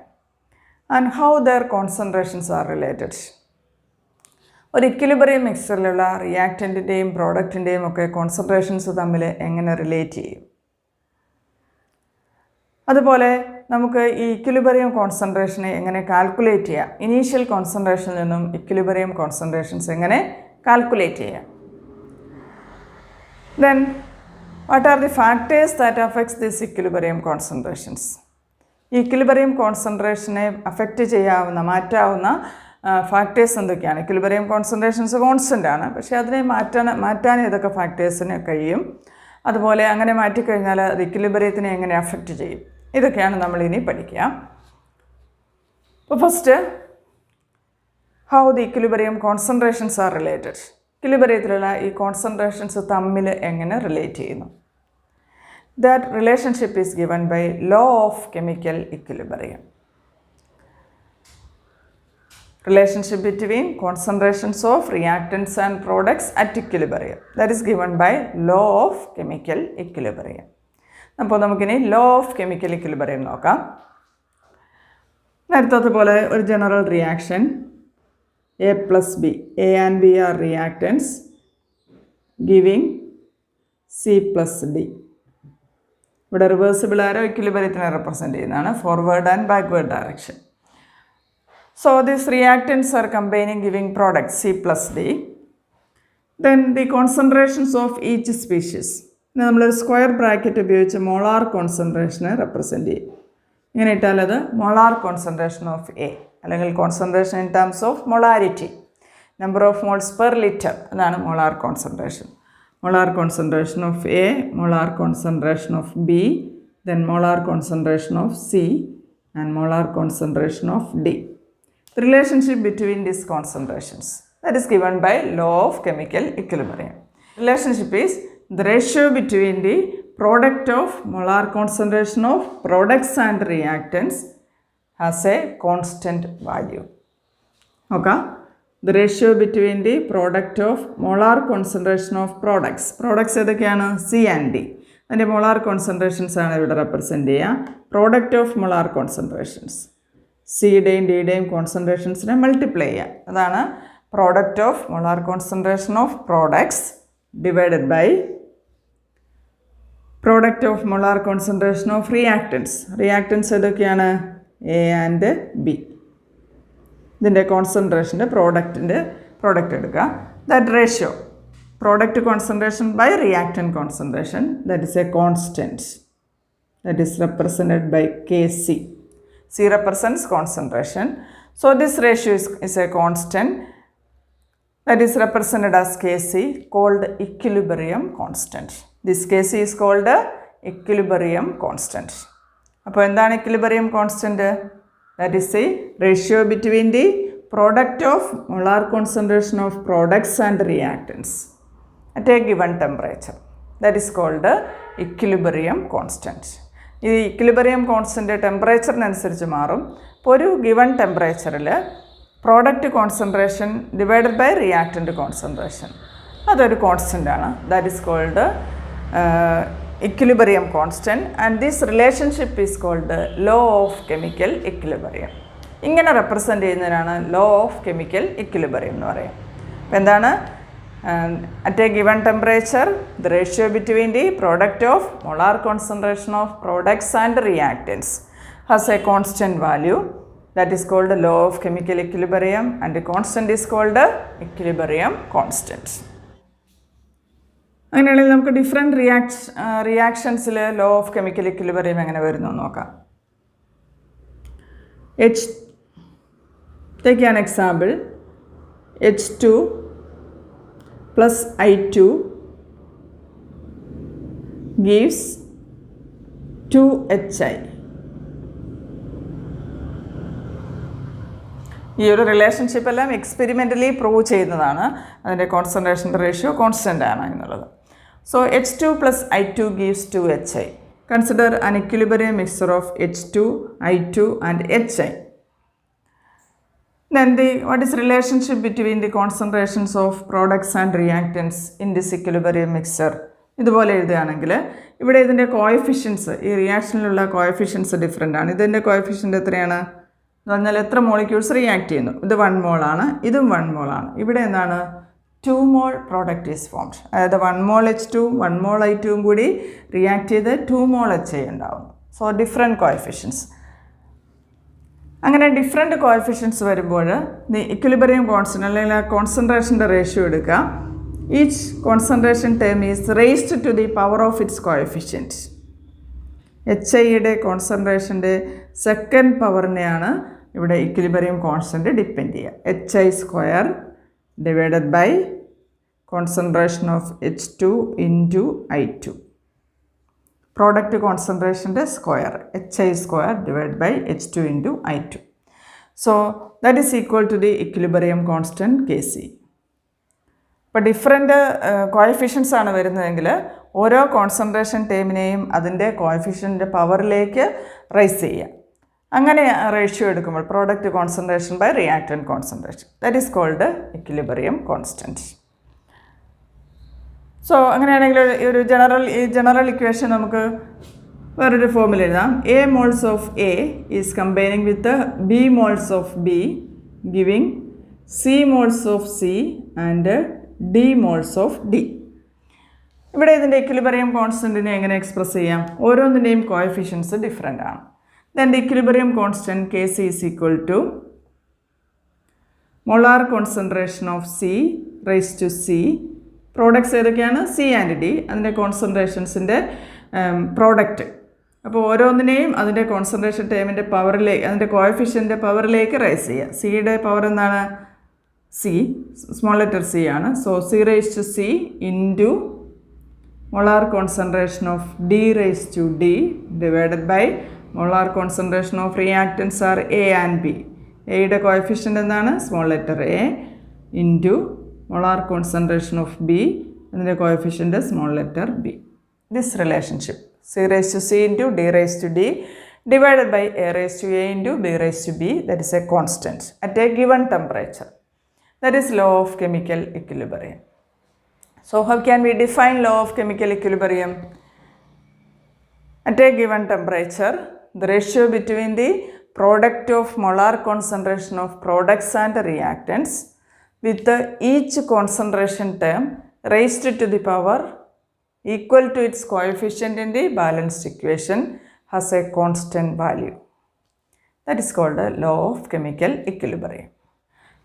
And how their concentrations are related. ഒരു ഇക്വിലിബ്രിയം മിക്സറിലുള്ള റിയാക്റ്റൻറ്റിൻ്റെയും പ്രോഡക്റ്റിൻ്റെയും ഒക്കെ കോൺസെൻട്രേഷൻസ് തമ്മിൽ എങ്ങനെ റിലേറ്റ് ചെയ്യും? അതുപോലെ നമുക്ക് ഈ ഇക്വിലിബ്രിയം കോൺസെൻട്രേഷനെ എങ്ങനെ കാൽക്കുലേറ്റ് ചെയ്യാം? ഇനീഷ്യൽ കോൺസെൻട്രേഷനിൽ നിന്നും ഇക്വിലിബ്രിയം കോൺസെൻട്രേഷൻസ് എങ്ങനെ കാൽക്കുലേറ്റ് ചെയ്യാം? Then what are the factors that affects this equilibrium concentrations? Equilibrium കോൺസെൻട്രേഷനെ അഫക്റ്റ് ചെയ്യാവുന്ന മാറ്റാവുന്ന ഫാക്ടേഴ്സ് എന്തൊക്കെയാണ്? ഇക്വിലിബ്രിയം കോൺസെൻട്രേഷൻസ് കോൺസ്റ്റൻ്റ് ആണ്, പക്ഷേ അതിനെ മാറ്റാൻ ഏതൊക്കെ ഫാക്ടേഴ്സിന് കഴിയും? അതുപോലെ അങ്ങനെ മാറ്റിക്കഴിഞ്ഞാൽ അത് ഇക്വിലിബ്രിയത്തിനെ എങ്ങനെ അഫക്റ്റ് ചെയ്യും? ഇതൊക്കെയാണ് നമ്മളിനി പഠിക്കുക. അപ്പോൾ first how the equilibrium concentrations are related. ഇക്വിലിബ്രിയത്തിലുള്ള ഈ കോൺസെൻട്രേഷൻസ് തമ്മിൽ എങ്ങനെ റിലേറ്റ് ചെയ്യുന്നു? That relationship is given by law of chemical equilibrium. Relationship between concentrations of reactants and products at equilibrium. That is given by law of chemical equilibrium. അപ്പോൾ നമുക്കിനി ലോ ഓഫ് കെമിക്കൽ ഇക്വിലിബ്രിയം നോക്കാം. നേരത്തെ ഒരു general reaction A plus B. A and B are reactants giving C plus D. ഇവിടെ റിവേഴ്സിബിൾ ആരോ ഇക്വിലിബ്രിയത്തിനെ റെപ്രസെൻ്റ് ചെയ്യുന്നതാണ്, forward and backward direction. So these reactants are combining giving product C plus D. Then the concentrations of each species. നമ്മളൊരു സ്ക്വയർ ബ്രാക്കറ്റ് ഉപയോഗിച്ച് മോളാർ കോൺസെൻട്രേഷനെ റെപ്രസെൻ്റ് ചെയ്യും. ഇങ്ങനെ ഇട്ടാൽ അത് മോളാർ കോൺസെൻട്രേഷൻ ഓഫ് എ, അല്ലെങ്കിൽ concentration in terms of molarity, number of moles per litre, അതാണ് molar concentration. Molar concentration of A, molar concentration of B, then molar concentration of C and molar concentration of D. The relationship between these concentrations, that is given by law of chemical equilibrium. Relationship is the ratio between the product of molar concentration of products and reactants has a constant value. Okay, the ratio between the product of molar concentration of products ഏതൊക്കെയാണ്? C and D. അതിൻ്റെ molar concentrations ആണ് ഇവിടെ റെപ്രസെൻ്റ് ചെയ്യുക. Product of molar concentrations, സിയുടെയും ഡിയുടെയും കോൺസെൻട്രേഷൻസിനെ മൾട്ടിപ്ലൈ ചെയ്യുക, അതാണ് product of molar concentration of products divided by product of molar concentration of reactants. Reactants ഏതൊക്കെയാണ്? A and B. ഇതിൻ്റെ കോൺസെൻട്രേഷൻ്റെ പ്രോഡക്റ്റ് എടുക്കുക. That ratio product concentration by reactant concentration, that is a constant, that is represented by Kc. C represents concentration. So this ratio is a constant that is represented as Kc, called equilibrium constant. This Kc is called equilibrium constant. അപ്പോൾ എന്താണ് equilibrium constant? That is the ratio between the product of molar concentration of products and reactants at a given temperature. That is called equilibrium constant. ഈ ഇക്വിലിബ്രിയം കോൺസ്റ്റൻ്റ് ടെമ്പറേച്ചറിനനുസരിച്ച് മാറും. ഇപ്പോൾ ഒരു ഗിവൺ ടെമ്പറേച്ചറിൽ product concentration divided by reactant concentration, അതൊരു കോൺസ്റ്റൻ്റാണ്. That is called equilibrium constant and this relationship is called law of chemical equilibrium. ഇങ്ങനെ റെപ്രസെൻ്റ് ചെയ്യുന്നതിനാണ് ലോ ഓഫ് കെമിക്കൽ ഇക്വിലിബ്രിയം എന്ന് പറയും. അപ്പോൾ എന്താണ്? At a given temperature, the ratio between the product of molar concentration of products and reactants has a constant value. That is called the law of chemical equilibrium, and the constant is called the equilibrium constant. അങ്ങനെയാണെങ്കിൽ നമുക്ക് ഡിഫറെൻറ്റ് റിയാക്ഷൻസിൽ ലോ ഓഫ് കെമിക്കൽ ഇക്വിലിബ്രിയം എങ്ങനെ വരുന്നു നോക്കാം. Take an example. H2 plus I2 gives 2HI. ഈ ഒരു റിലേഷൻഷിപ്പ് എല്ലാം എക്സ്പെരിമെൻ്റലി പ്രൂവ് ചെയ്യുന്നതാണ്. അതിൻ്റെ കോൺസെൻട്രേഷൻ റേഷ്യോ കോൺസ്റ്റൻ്റ് ആണ് എന്നുള്ളത്. So H2 plus I2 gives 2HI. Consider an equilibrium mixture of H2, I2 and HI. Then what is relationship between the concentrations of products and reactants in this equilibrium mixture? ഇതുപോലെ എഴുതുകയാണെങ്കിൽ ഇവിടെ ഇതിൻ്റെ കോഎഫിഷ്യൻസ്, ഈ റിയാക്ഷനിലുള്ള കോഎഫിഷ്യൻസ് ഡിഫറെൻ്റ് ആണ്. ഇതിൻ്റെ കോഎഫിഷ്യൻ്റ് എത്രയാണ് എന്ന് പറഞ്ഞാൽ എത്ര മോളിക്യൂൾസ് റിയാക്ട് ചെയ്യുന്നു. ഇത് 1 മോളാണ്, ഇതും 1 മോളാണ്. ഇവിടെ എന്താണ് 2 മോൾ പ്രോഡക്റ്റ് ഈസ് ഫോംഡ്. അതായത് 1 മോൾ H2 1 മോൾ I2 കൂടി റിയാക്ട് ചെയ്ത് 2 മോൾ HI ഉണ്ടാവുന്നു. So different coefficients. അങ്ങനെ ഡിഫറെൻറ്റ് കോഎഫിഷ്യൻസ് വരുമ്പോൾ ഇക്വിലിബ്രിയം കോൺസ്റ്റൻ്റ് അല്ലെങ്കിൽ ആ കോൺസെൻട്രേഷൻ്റെ റേഷ്യോ എടുക്കുക. Each concentration term is raised to the power of its coefficient. HIയുടെ കോൺസെൻട്രേഷൻ്റെ സെക്കൻഡ് പവറിനെയാണ് ഇവിടെ ഇക്വിലിബ്രിയം കോൺസ്റ്റൻ്റ് ഡിപ്പെൻഡ് ചെയ്യുക. HI square divided by concentration of H2 into I2. Product കോൺസെൻട്രേഷൻ്റെ square HI square divide by H2 into I2. So that is equal to the equilibrium constant Kc. ഇപ്പോൾ ഡിഫറെൻറ്റ് കോഎഫിഷ്യൻസ് ആണ് വരുന്നതെങ്കിൽ ഓരോ കോൺസെൻട്രേഷൻ ടേമിനെയും അതിൻ്റെ കോഎഫിഷ്യൻ്റെ പവറിലേക്ക് റൈസ് ചെയ്യുക. അങ്ങനെ റേഷ്യോ എടുക്കുമ്പോൾ product concentration by reactant concentration, that is called equilibrium constant. So അങ്ങനെയാണെങ്കിൽ ഒരു ജനറൽ ഇക്വേഷൻ നമുക്ക് വേറൊരു ഫോമിൽ എഴുതാം. A moles of A is combining with B moles of B giving C moles of C and D moles of D. ഇവിടെ ഇതിൻ്റെ ഇക്വിലിബ്രിയം കോൺസ്റ്റൻറ്റിനെ എങ്ങനെ എക്സ്പ്രസ് ചെയ്യാം? ഓരോന്നിൻ്റെയും കോഎഫിഷ്യൻസ് ഡിഫറെൻ്റ് ആണ്. Then the equilibrium constant Kc is equal to molar concentration of C raise to C. Products ഏതൊക്കെയാണ്? C and D. അതിൻ്റെ കോൺസെൻട്രേഷൻസിൻ്റെ പ്രോഡക്റ്റ്. അപ്പോൾ ഓരോന്നിനെയും അതിൻ്റെ കോൺസെൻട്രേഷൻ ടേമിൻ്റെ പവറിലേക്ക്, അതിൻ്റെ കോഎഫിഷ്യൻ്റെ പവറിലേക്ക് റൈസ് ചെയ്യുക. സിയുടെ പവർ എന്താണ്? C, സ്മോൾ ലെറ്റർ C ആണ്. So C raise to C into molar concentration of D raised to D divided by molar concentration of reactants are A and B. Aയുടെ കോഎഫിഷ്യൻ്റ് എന്താണ്? Small letter A into molar concentration of B, അതിൻ്റെ coefficient small letter B. This relationship C raised to C into D raised to D divided by A raised to A into B raised to B, that is a constant at a given temperature. That is law of chemical equilibrium. So how can we define law of chemical equilibrium? At a given temperature, the ratio between the product of molar concentration of products and reactants with each concentration term raised to the power equal to its coefficient in the balanced equation has a constant value. That is called the law of chemical equilibrium.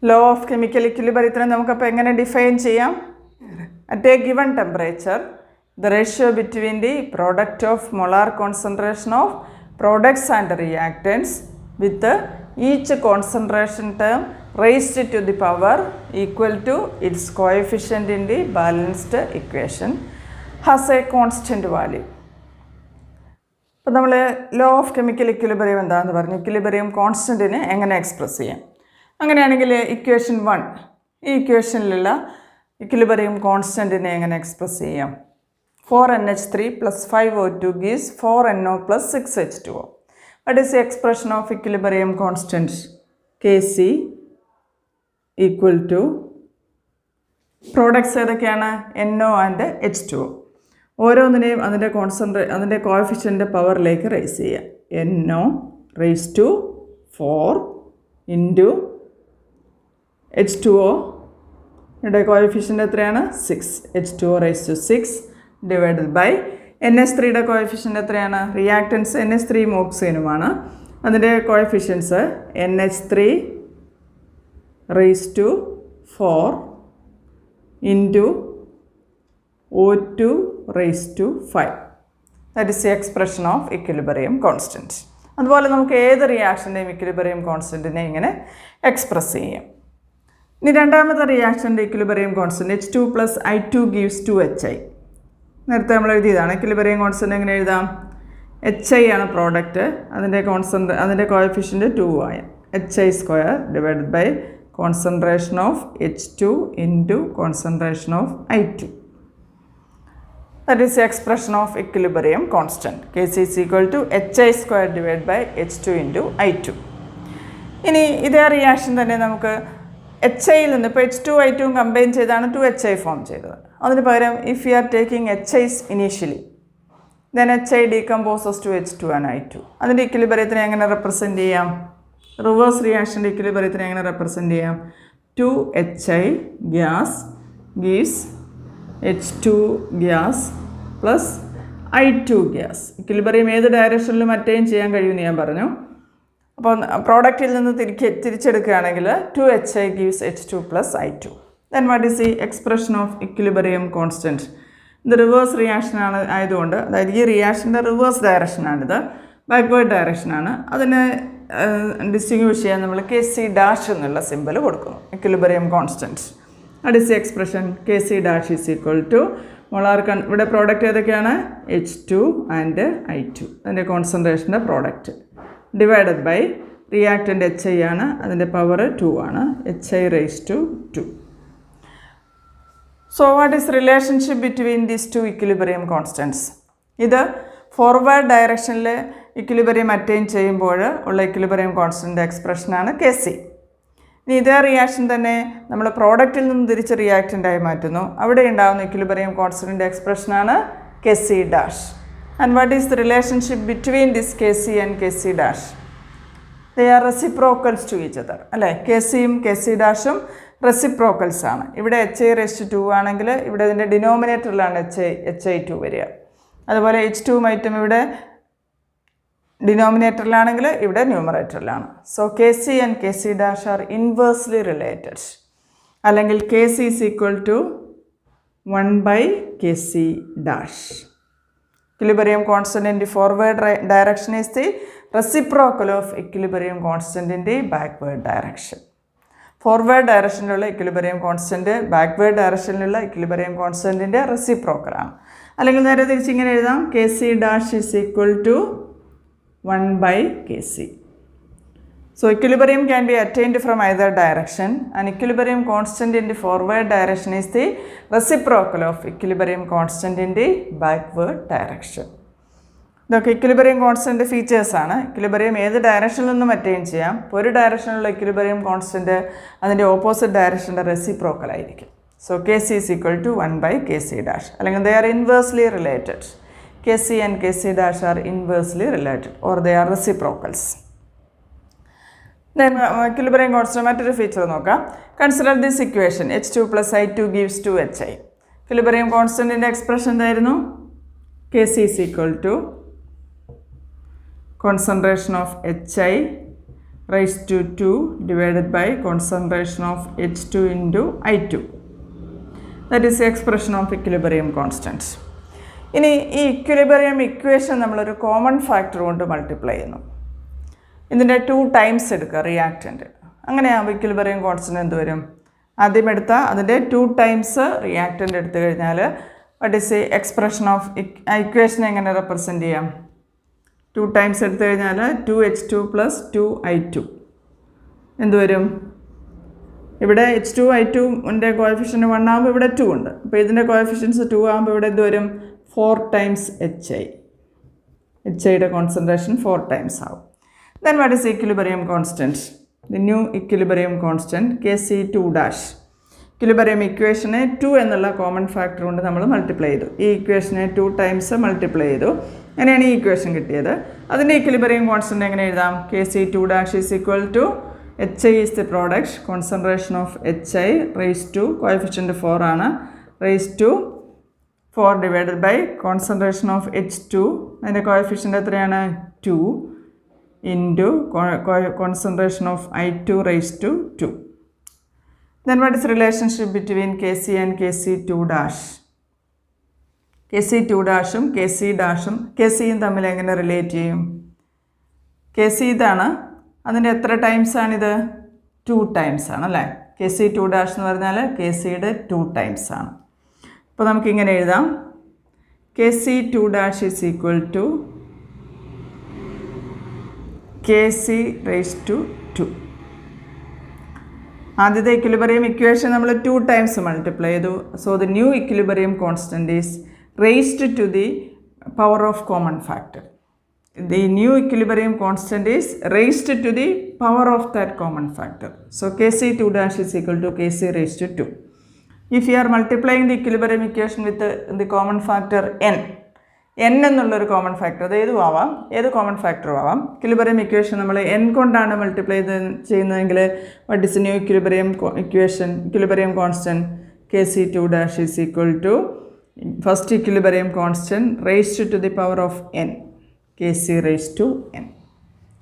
Law of chemical equilibrium നമുക്കപ്പോൾ എങ്ങനെ ഡിഫൈൻ ചെയ്യാം? At a given temperature, the ratio between the product of molar concentration of products and reactants with each concentration term raised to the power equal to its coefficient in the balanced equation has a constant value. അപ്പോൾ നമ്മൾ ലോ ഓഫ് കെമിക്കൽ ഇക്വിലിബ്രിയം എന്താണെന്ന് പറഞ്ഞു. ഇക്വിലിബ്രിയം കോൺസ്റ്റൻറ്റിനെ എങ്ങനെ എക്സ്പ്രസ് ചെയ്യാം? അങ്ങനെയാണെങ്കിൽ ഇക്വേഷൻ 1, ഈ ഇക്വേഷനിലുള്ള ഇക്വിലിബ്രിയം കോൺസ്റ്റൻറ്റിനെ എങ്ങനെ എക്സ്പ്രസ് ചെയ്യാം? 4NH3 plus 5O2 gives 4NO plus 6H2O. What is the expression of equilibrium constant? Kc equal to products ഏതൊക്കെയാണ്? NO and H2O. ഓരോന്നിനെയും അതിൻ്റെ കോഎഫിഷ്യൻ്റെ പവറിലേക്ക് റൈസ് ചെയ്യുക. NO raise to 4 into H2O യുടെ കോഎഫിഷ്യൻ്റ് എത്രയാണ്? 6. H2O raise to 6 divided by NH3യുടെ കോഎഫിഷ്യൻ്റ് എത്രയാണ്? റിയാക്റ്റൻസ് NH3 ഓക്സിജനുമാണ്. അതിൻ്റെ coefficients NH3 raised to 4 into O2 raised to 5. That is the expression of equilibrium constant. അതുപോലെ നമുക്ക് ഏത് റിയാക്ഷൻ്റെയും ഇക്വിലിബ്രിയം കോൺസ്റ്റൻറ്റിനെ ഇങ്ങനെ എക്സ്പ്രസ് ചെയ്യാം. ഇനി രണ്ടാമത്തെ റിയാക്ഷൻ്റെ equilibrium constant H2 + I2 gives 2HI. നേരത്തെ നമ്മൾ എഴുതിയതാണ്. ഇക്വിലിബ്രിയം കോൺസ്റ്റൻറ്റ് എങ്ങനെ എഴുതാം? HI ആണ് പ്രോഡക്റ്റ്, അതിൻ്റെ കോഎഫിഷ്യൻറ്റ് 2 ആയ HI² divided by concentration of H2 into concentration of I2. That is the expression of equilibrium constant. Kc is equal to HI² divided by H2 into I2. ഇനി ഇതേ റിയാക്ഷൻ തന്നെ നമുക്ക് HIയിൽ നിന്ന് ഇപ്പോൾ H2 I2 കമ്പൈൻ ചെയ്താണ് 2HI ഫോം ചെയ്തത്. അതിന് പകരം if you are taking HIs initially, then HI decomposes to H2 and I2. അതിൻ്റെ ഇക്വിലിബ്രിയത്തിനെ എങ്ങനെ റെപ്രസെൻറ്റ് ചെയ്യാം? റിവേഴ്സ് റിയാക്ഷൻ്റെ ഇക്വിലിബ്രിയത്തിനെ എങ്ങനെ റെപ്രസെൻറ്റ് ചെയ്യാം? 2HI gas gives H2 gas plus I2 gas. Equilibrium ഏത് ഡയറക്ഷനിലും അറ്റൈൻ ചെയ്യാൻ കഴിയുമെന്ന് ഞാൻ പറഞ്ഞു. അപ്പോൾ പ്രോഡക്റ്റിൽ നിന്ന് തിരിച്ചെടുക്കുകയാണെങ്കിൽ 2HI gives H2 plus I2. Then what is the expression of equilibrium constant? ഇത് റിവേഴ്സ് റിയാക്ഷൻ ആയതുകൊണ്ട്, അതായത് ഈ റിയാക്ഷൻ്റെ റിവേഴ്സ് ഡയറക്ഷനാണിത്, ബാക്ക്വേർഡ് ഡയറക്ഷനാണ്. അതിനെ ഡിസ്റ്റിങ്വിഷ് ചെയ്യാൻ നമ്മൾ Kc' എന്നുള്ള സിമ്പിൾ കൊടുക്കുന്നു. Equilibrium constant. That is the expression Kc' is equal to molar ഇവിടെ പ്രോഡക്റ്റ് ഏതൊക്കെയാണ്? H2 and I2. അതിൻ്റെ കോൺസെൻട്രേഷൻ്റെ product divided by reactant HI ആണ്, അതിൻ്റെ പവർ 2 ആണ്, HI raised to 2. So what is relationship between these two equilibrium constants? ഇത് ഫോർവേഡ് ഡയറക്ഷനിൽ ഇക്വിലിബ്രിയം അറ്റൈൻ ചെയ്യുമ്പോൾ ഉള്ള ഇക്വിലിബ്രിയം കോൺസ്റ്റൻ്റ് എക്സ്പ്രഷനാണ് Kc. ഇനി ഇതേ റിയാക്ഷൻ തന്നെ നമ്മൾ പ്രോഡക്റ്റിൽ നിന്ന് തിരിച്ച് റിയാക്റ്റൻ്റായി മാറ്റുന്നു. അവിടെ ഉണ്ടാകുന്ന ഇക്വിലിബ്രിയം കോൺസ്റ്റൻ്റ് എക്സ്പ്രഷനാണ് Kc'. And what is the relationship between this Kc and Kc'? They are reciprocals to each other. അല്ലേ? Kcയും Kc' റെസിപ്രോക്കൽസ് ആണ്. ഇവിടെ HI raised to 2 ആണെങ്കിൽ ഇവിടെ ഇതിൻ്റെ ഡിനോമിനേറ്ററിലാണ് HI2 വരിക. അതുപോലെ H2 ഐറ്റം ഇവിടെ ഡിനോമിനേറ്ററിലാണെങ്കിൽ ഇവിടെ ന്യൂമറേറ്ററിലാണ്. So Kc and Kc' are inversely related. അല്ലെങ്കിൽ Kc is equal to 1/Kc'. Equilibrium constant in the forward direction is the reciprocal of equilibrium constant in the backward direction. Forward ഡയറക്ഷനിലുള്ള ഇക്വിലിബ്രിയം കോൺസ്റ്റൻറ്റ് ബാക്ക്വേർഡ് ഡയറക്ഷനിലുള്ള ഇക്വിലിബ്രിയം കോൺസ്റ്റൻറ്റിൻ്റെ റെസിപ്രോക്കലാണ്. അല്ലെങ്കിൽ നേരെ തിരിച്ച് ഇങ്ങനെ എഴുതാം, Kc' is equal to 1/Kc. So equilibrium can be attained from either direction, and equilibrium constant in the forward direction is the reciprocal of equilibrium constant in the backward direction. ഇതൊക്കെ ഇക്വിലിബ്രിയം കോൺസ്റ്റൻ്റ് ഫീച്ചേഴ്സാണ്. ഇക്വിലിബ്രിയം ഏത് ഡയറക്ഷനിൽ നിന്നും അറ്റൈൻ ചെയ്യാം. ഇപ്പോൾ ഒരു ഡയറക്ഷനിലുള്ള ഇക്വിലിബ്രിയം കോൺസ്റ്റൻ്റ് അതിൻ്റെ ഓപ്പോസിറ്റ് ഡയറക്ഷൻ്റെ റെസിപ്രോക്കൽ ആയിരിക്കും. So Kc is equal to 1/Kc'. അല്ലെങ്കിൽ they are inversely related. Kc and Kc' are inversely related or they are reciprocals. Then equilibrium constant മറ്റൊരു ഫീച്ചർ നോക്കാം. Consider this equation H2 + I2 gives 2HI. Equilibrium കോൺസ്റ്റൻറ്റിൻ്റെ എക്സ്പ്രഷൻ എന്തായിരുന്നു? Kc is equal to concentration of HI raised to 2 divided by concentration of H2 into I2. That is the expression of equilibrium constant. ഇനി ഈ ഇക്വിലിബ്രിയം ഇക്വേഷൻ നമ്മളൊരു കോമൺ ഫാക്ടർ കൊണ്ട് മൾട്ടിപ്ലൈ ചെയ്യുന്നു. ഇതിൻ്റെ 2 ടൈംസ് എടുക്കുക റിയാക്റ്റൻ്റ്. അങ്ങനെയാകുമ്പോൾ ഇക്വിലിബ്രിയം കോൺസ്റ്റൻ്റ് എന്ത് വരും? ആദ്യം എടുത്താൽ അതിൻ്റെ 2 ടൈംസ് റിയാക്റ്റൻ്റ് എടുത്തു കഴിഞ്ഞാൽ what is the expression of equation എങ്ങനെ റെപ്രസെൻറ്റ് ചെയ്യാം? 2 ടൈംസ് എടുത്തു കഴിഞ്ഞാൽ 2H2 + 2I2 എന്ത് വരും? ഇവിടെ H2 I2ൻ്റെ കോഎഫിഷ്യൻറ്റ് 1 ആകുമ്പോൾ ഇവിടെ 2 ഉണ്ട്. അപ്പോൾ ഇതിൻ്റെ കോഎഫിഷ്യൻസ് 2 ആകുമ്പോൾ ഇവിടെ എന്ത് വരും? 4 ടൈംസ് HI. HIയുടെ കോൺസെൻട്രേഷൻ 4 ടൈംസ് ആവും. Then what is the equilibrium constant? The new equilibrium constant Kc2'. Equilibrium ഇക്വേഷനെ 2 എന്നുള്ള കോമൺ ഫാക്ടർ കൊണ്ട് നമ്മൾ മൾട്ടിപ്ലൈ ചെയ്തു. ഈ ഇക്വേഷനെ 2 ടൈംസ് മൾട്ടിപ്ലൈ ചെയ്തു. അങ്ങനെയാണ് ഈ ഇക്വേഷൻ കിട്ടിയത്. അതിൻ്റെ ഇക്വിലിബ്രിയം കോൺസ്റ്റൻ്റ് എങ്ങനെ എഴുതാം? Kc2' is equal to HI is the product, concentration of HI raised to coefficient 4 ആണ്, raised to 4 divided by concentration of H2, അതിൻ്റെ കോഎഫിഷ്യൻ്റ് എത്രയാണ്? 2 into concentration of I2 raised to 2. Then what is the relationship between Kc and Kc2 dash? Kc2 ഡാഷും Kc ഡാഷും Kcയും തമ്മിൽ എങ്ങനെ റിലേറ്റ് ചെയ്യും? Kc ഇതാണ്, അതിൻ്റെ എത്ര ടൈംസ് ആണിത്? 2 ടൈംസ് ആണ് അല്ലേ? Kc2 ഡാഷ് എന്ന് പറഞ്ഞാൽ Kcയുടെ 2 ടൈംസ് ആണ്. അപ്പോൾ നമുക്കിങ്ങനെ എഴുതാം, Kc2 dash is equal to Kc raise to 2. ആദ്യത്തെ ഇക്വിലിബ്രിയം ഇക്വേഷൻ നമ്മൾ 2 ടൈംസ് മൾട്ടിപ്ലൈ ചെയ്തു. So the new equilibrium constant is raised to the power of common factor. The new equilibrium constant is raised to the power of that common factor. So Kc2 dash is equal to Kc raised to 2. If you are multiplying the equilibrium equation with the common factor n എന്നുള്ളൊരു കോമൺ ഫാക്ടർ, അത് ഏതും ആവാം, ഏത് കോമൺ ഫാക്ടറും ആവാം. ഇക്വിലിബ്രിയം ഇക്വേഷൻ നമ്മൾ n കൊണ്ടാണ് മൾട്ടിപ്ലൈ ചെയ്യുന്നതെങ്കിൽ what is the new equilibrium equation? Equilibrium constant Kc2 dash is equal to first equilibrium constant raised to the power of n, Kc raised to n.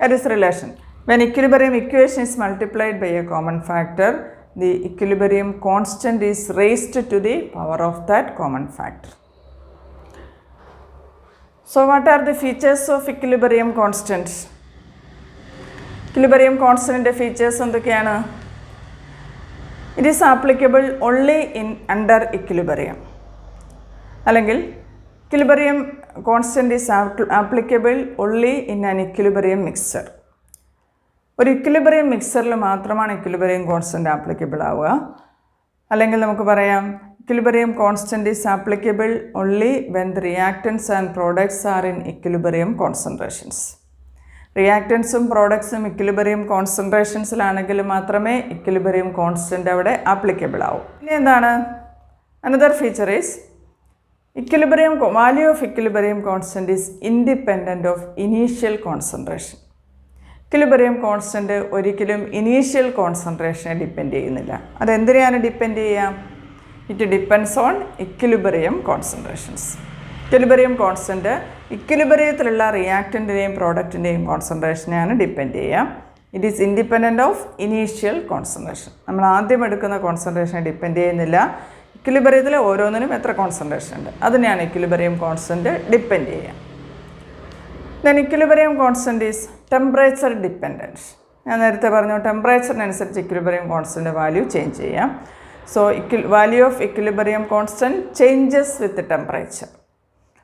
That is the relation. When equilibrium equation is multiplied by a common factor, the equilibrium constant is raised to the power of that common factor. So what are the features of equilibrium constant? Equilibrium constant features എന്തൊക്കെയാണ്? It is applicable only in under equilibrium. അല്ലെങ്കിൽ equilibrium constant is applicable only in an equilibrium mixture. ഒരു ഇക്വിലിബ്രിയം മിക്സറിൽ മാത്രമാണ് ഇക്വിലിബ്രിയം കോൺസ്റ്റൻറ്റ് ആപ്ലിക്കബിൾ ആവുക. അല്ലെങ്കിൽ നമുക്ക് പറയാം equilibrium constant is applicable only when the reactants and products are in equilibrium concentrations. റിയാക്റ്റൻസും പ്രോഡക്ട്സും ഇക്വിലിബ്രിയം കോൺസെൻട്രേഷൻസിലാണെങ്കിൽ മാത്രമേ ഇക്വിലിബ്രിയം കോൺസ്റ്റൻറ്റ് അവിടെ ആപ്ലിക്കബിൾ ആവും. ഇനി എന്താണ്? Another feature is value of equilibrium constant is independent of initial concentration. Equilibrium constant ഒരിക്കലും ഇനീഷ്യൽ കോൺസെൻട്രേഷനെ ഡിപ്പെൻഡ് ചെയ്യുന്നില്ല. അതെന്തിനെയാണ് ഡിപ്പെൻഡ് ചെയ്യുക? It depends on equilibrium concentrations. Equilibrium constant ഇക്വിലിബ്രിയത്തിലുള്ള റിയാക്റ്റൻറ്റിൻ്റെയും പ്രോഡക്റ്റിൻ്റെയും കോൺസെൻട്രേഷനെയാണ് ഡിപ്പെൻഡ് ചെയ്യുക. It is independent of initial concentration. നമ്മൾ ആദ്യം എടുക്കുന്ന കോൺസെൻട്രേഷനെ ഡിപ്പെൻഡ് ചെയ്യുന്നില്ല. ഇക്വിലിബ്രിയത്തിൽ ഓരോന്നിനും എത്ര കോൺസെൻട്രേഷൻ ഉണ്ട് അതിനെയാണ് ഇക്വിലിബ്രിയം കോൺസ്റ്റൻറ്റ് ഡിപ്പെൻഡ് ചെയ്യുക. Then equilibrium constant is temperature dependent. ഞാൻ നേരത്തെ പറഞ്ഞു ടെമ്പറേച്ചറിനനുസരിച്ച് ഇക്വിലിബ്രിയം കോൺസ്റ്റൻറ്റ് വാല്യൂ ചേഞ്ച് ചെയ്യാം. So value of equilibrium constant changes with temperature.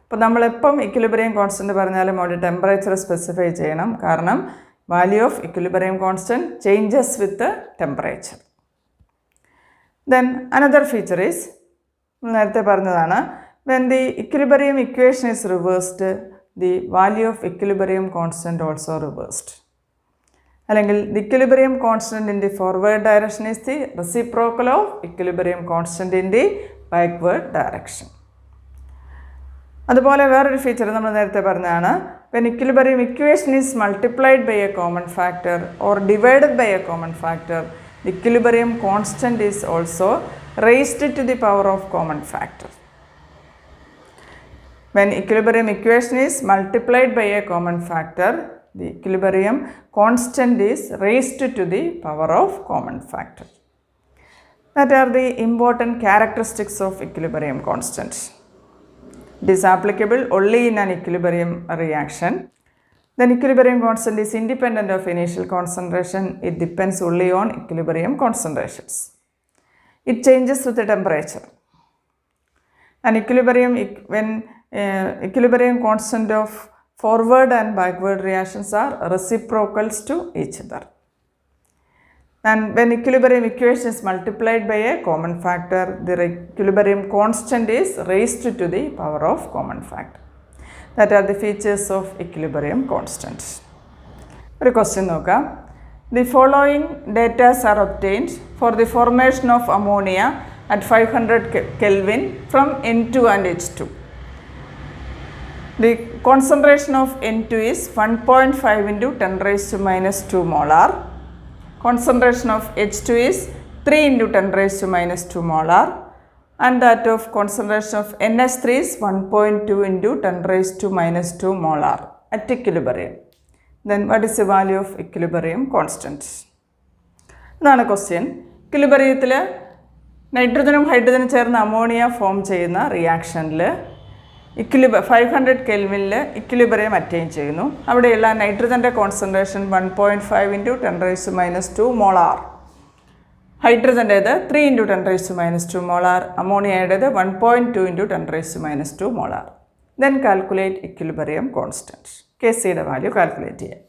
അപ്പോൾ നമ്മളെപ്പം ഇക്വിലിബ്രിയം കോൺസ്റ്റൻറ്റ് പറഞ്ഞാലും അവിടെ ടെമ്പറേച്ചർ സ്പെസിഫൈ ചെയ്യണം. കാരണം value of equilibrium constant changes with temperature. Then another feature is, നേരത്തെ പറഞ്ഞതാണ്, when the equilibrium equation is reversed, the value of equilibrium constant also reversed. അല്ലെങ്കിൽ the equilibrium constant in the forward direction is the reciprocal of equilibrium constant in the backward direction. അതുപോലെ വേറൊരു ഫീച്ചർ നമ്മൾ നേരത്തെ പറഞ്ഞതാണ്, when equilibrium equation is multiplied by a common factor or divided by a common factor, the equilibrium constant is also raised to the power of common factor. When equilibrium equation is multiplied by a common factor, the equilibrium constant is raised to the power of common factor. That are the important characteristics of equilibrium constant. It is applicable only in an equilibrium reaction. Then equilibrium constant is independent of initial concentration. It depends only on equilibrium concentrations. It changes with the temperature. And equilibrium constant of forward and backward reactions are reciprocals to each other. And when equilibrium equation is multiplied by a common factor, the equilibrium constant is raised to the power of common factor. That are the features of equilibrium constant. ഒരു ക്വസ്റ്റ്യൻ നോക്കാം. The following data are obtained for the formation of ammonia at 500 Kelvin from N2 and H2. The concentration of N2 is 1.5 into 10 raised to minus 2 molar. Concentration of H2 is 3 into 10 raised to minus 2 molar. And that of concentration of NH3 is 1.2 into 10 raised to minus 2 molar at equilibrium. Then what is the value of equilibrium constant? ഇതാണ് ക്വസ്റ്റ്യൻ. ഇക്വിലിബ്രിയത്തിൽ നൈട്രജനും ഹൈഡ്രജനും ചേർന്ന് അമോണിയ ഫോം ചെയ്യുന്ന റിയാക്ഷനിൽ 500 കെൽവിനിൽ ഇക്വിലിബ്രിയം അറ്റൈൻ ചെയ്യുന്നു. അവിടെയുള്ള നൈട്രജൻ്റെ കോൺസെൻട്രേഷൻ 1.5 × 10⁻² മോളാർ, ഹൈഡ്രജൻ്റേത് 3 × 10⁻² മോളാർ, അമോണിയയുടേത് 1.2 × 10⁻² molar. Then calculate equilibrium constant. K സിയുടെ വാല്യൂ കാൽക്കുലേറ്റ് ചെയ്യാം.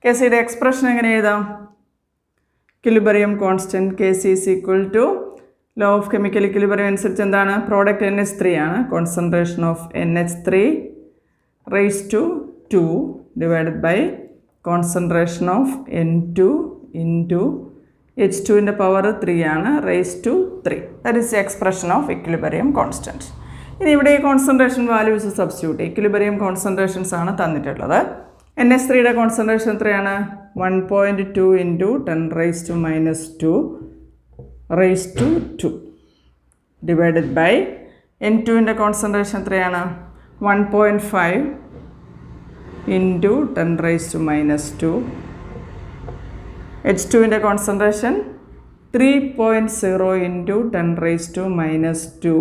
കെ സിയുടെ എക്സ്പ്രഷൻ എങ്ങനെ എഴുതാം? Equilibrium constant K C is equal to law of chemical equilibrium അനുസരിച്ച് എന്താണ്? പ്രോഡക്റ്റ് NH3 ആണ്. Concentration of NH3 raise to 2 divided by concentration of N2 into H2ൻ്റെ പവർ 3 ആണ്, raise to 3. That is the expression of equilibrium constant. ഇനി ഇവിടെ ഈ concentration values substitute. Equilibrium concentrations ആണ് തന്നിട്ടുള്ളത്. NH3യുടെ കോൺസെൻട്രേഷൻ എത്രയാണ്? 1.2 × 10⁻² റേസ് ടു 2 ഡിവൈഡഡ് ബൈ N2ൻ്റെ കോൺസെൻട്രേഷൻ എത്രയാണ്? 1.5 × 10⁻². H2ൻ്റെ കോൺസെൻട്രേഷൻ 3.0 × 10⁻².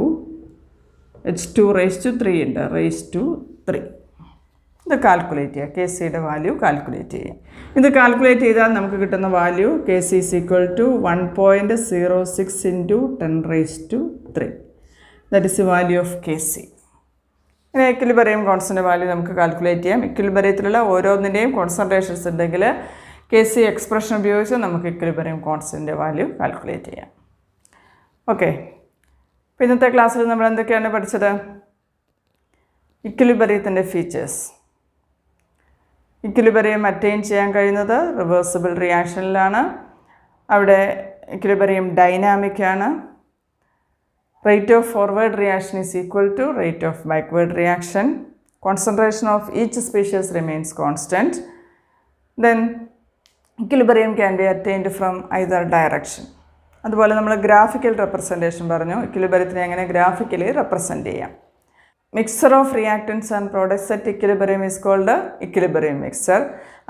H2 റേസ് ടു 3 ഉണ്ട്, റേസ് ടു 3. ഇത് കാൽക്കുലേറ്റ് ചെയ്യുക. കെ സിയുടെ വാല്യൂ കാൽക്കുലേറ്റ് ചെയ്യുക. ഇത് കാൽക്കുലേറ്റ് ചെയ്താൽ നമുക്ക് കിട്ടുന്ന value K C is equal to 1.06 × 10⁻³ that is the value of K C. ഇനി ഇക്വിലിബ്രിയം കോൺസ്റ്റൻ്റ് വാല്യൂ നമുക്ക് കാൽക്കുലേറ്റ് ചെയ്യാം. ഇക്വിലിബ്രിയത്തിലുള്ള ഓരോന്നിൻ്റെയും കോൺസെൻട്രേഷൻസ് ഉണ്ടെങ്കിൽ കെ സി എക്സ്പ്രഷൻ ഉപയോഗിച്ച് നമുക്ക് ഇക്വിലിബ്രിയം കോൺസ്റ്റൻ്റ് വാല്യൂ കാൽക്കുലേറ്റ് ചെയ്യാം. ഓക്കെ, അപ്പോൾ ഇന്നത്തെ ക്ലാസ്സിൽ നമ്മൾ എന്തൊക്കെയാണ് പഠിച്ചത്? ഇക്വിലിബ്രിയത്തിൻ്റെ ഫീച്ചേഴ്സ്. ഇക്വിലിബ്രിയം അറ്റൈൻ ചെയ്യാൻ കഴിയുന്നത് റിവേഴ്സിബിൾ റിയാക്ഷനിലാണ്. അവിടെ ഇക്വിലിബ്രിയം ഡൈനാമിക് ആണ്. Rate of forward reaction is equal to rate of backward reaction. Concentration of each species remains constant. Then equilibrium can be attained from either direction. അതുപോലെ നമ്മൾ ഗ്രാഫിക്കൽ റെപ്രസെൻറ്റേഷൻ പറഞ്ഞു. ഇക്വിലിബ്രിയത്തിനെ എങ്ങനെ ഗ്രാഫിക്കലി റെപ്രസെൻറ്റ് ചെയ്യാം. Mixture of reactants and products at equilibrium is called equilibrium mixture.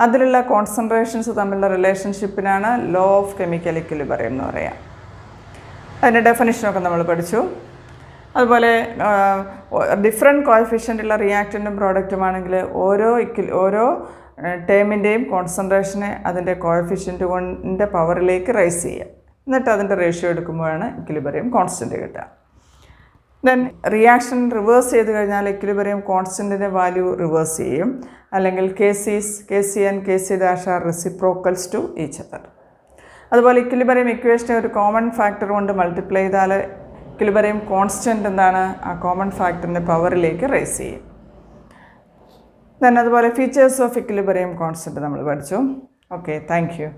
അതിലുള്ള കോൺസെൻട്രേഷൻസ് തമ്മിലുള്ള റിലേഷൻഷിപ്പിനാണ് ലോ ഓഫ് കെമിക്കൽ ഇക്വിലിബ്രിയം എന്ന് പറയാം. അതിൻ്റെ ഡെഫിനിഷനൊക്കെ നമ്മൾ പഠിച്ചു. അതുപോലെ ഡിഫറെൻറ്റ് കോഎഫിഷ്യൻ്റുള്ള റിയാക്റ്റൻറ്റും പ്രോഡക്റ്റുമാണെങ്കിൽ ഓരോ ടേമിൻ്റെയും കോൺസെൻട്രേഷനെ അതിൻ്റെ കോഎഫിഷ്യൻ്റ് കൊണ്ട് പവറിലേക്ക് റൈസ് ചെയ്യുക. എന്നിട്ട് അതിൻ്റെ റേഷ്യോ എടുക്കുമ്പോഴാണ് ഇക്വിലിബ്രിയം കോൺസ്റ്റൻറ്റ് കിട്ടുക. ദെൻ റിയാക്ഷൻ റിവേഴ്സ് ചെയ്ത് കഴിഞ്ഞാൽ ഇക്വിലിബ്രിയം കോൺസ്റ്റൻറ്റിൻ്റെ വാല്യൂ റിവേഴ്സ് ചെയ്യും. അല്ലെങ്കിൽ K C and K C dash are reciprocals to each other. അതുപോലെ ഇക്വിലിബ്രിയം ഇക്വേഷനെ ഒരു കോമൺ ഫാക്ടർ കൊണ്ട് മൾട്ടിപ്ലൈ ചെയ്താൽ ഇക്വിലിബ്രിയം കോൺസ്റ്റൻറ്റ് എന്താണ്? ആ കോമൺ ഫാക്ടറിൻ്റെ പവറിലേക്ക് റൈസ് ചെയ്യും. ദെൻ അതുപോലെ ഫീച്ചേഴ്സ് ഓഫ് ഇക്വിലിബ്രിയം കോൺസ്റ്റൻറ്റ് നമ്മൾ പഠിച്ചു. Okay, thank U.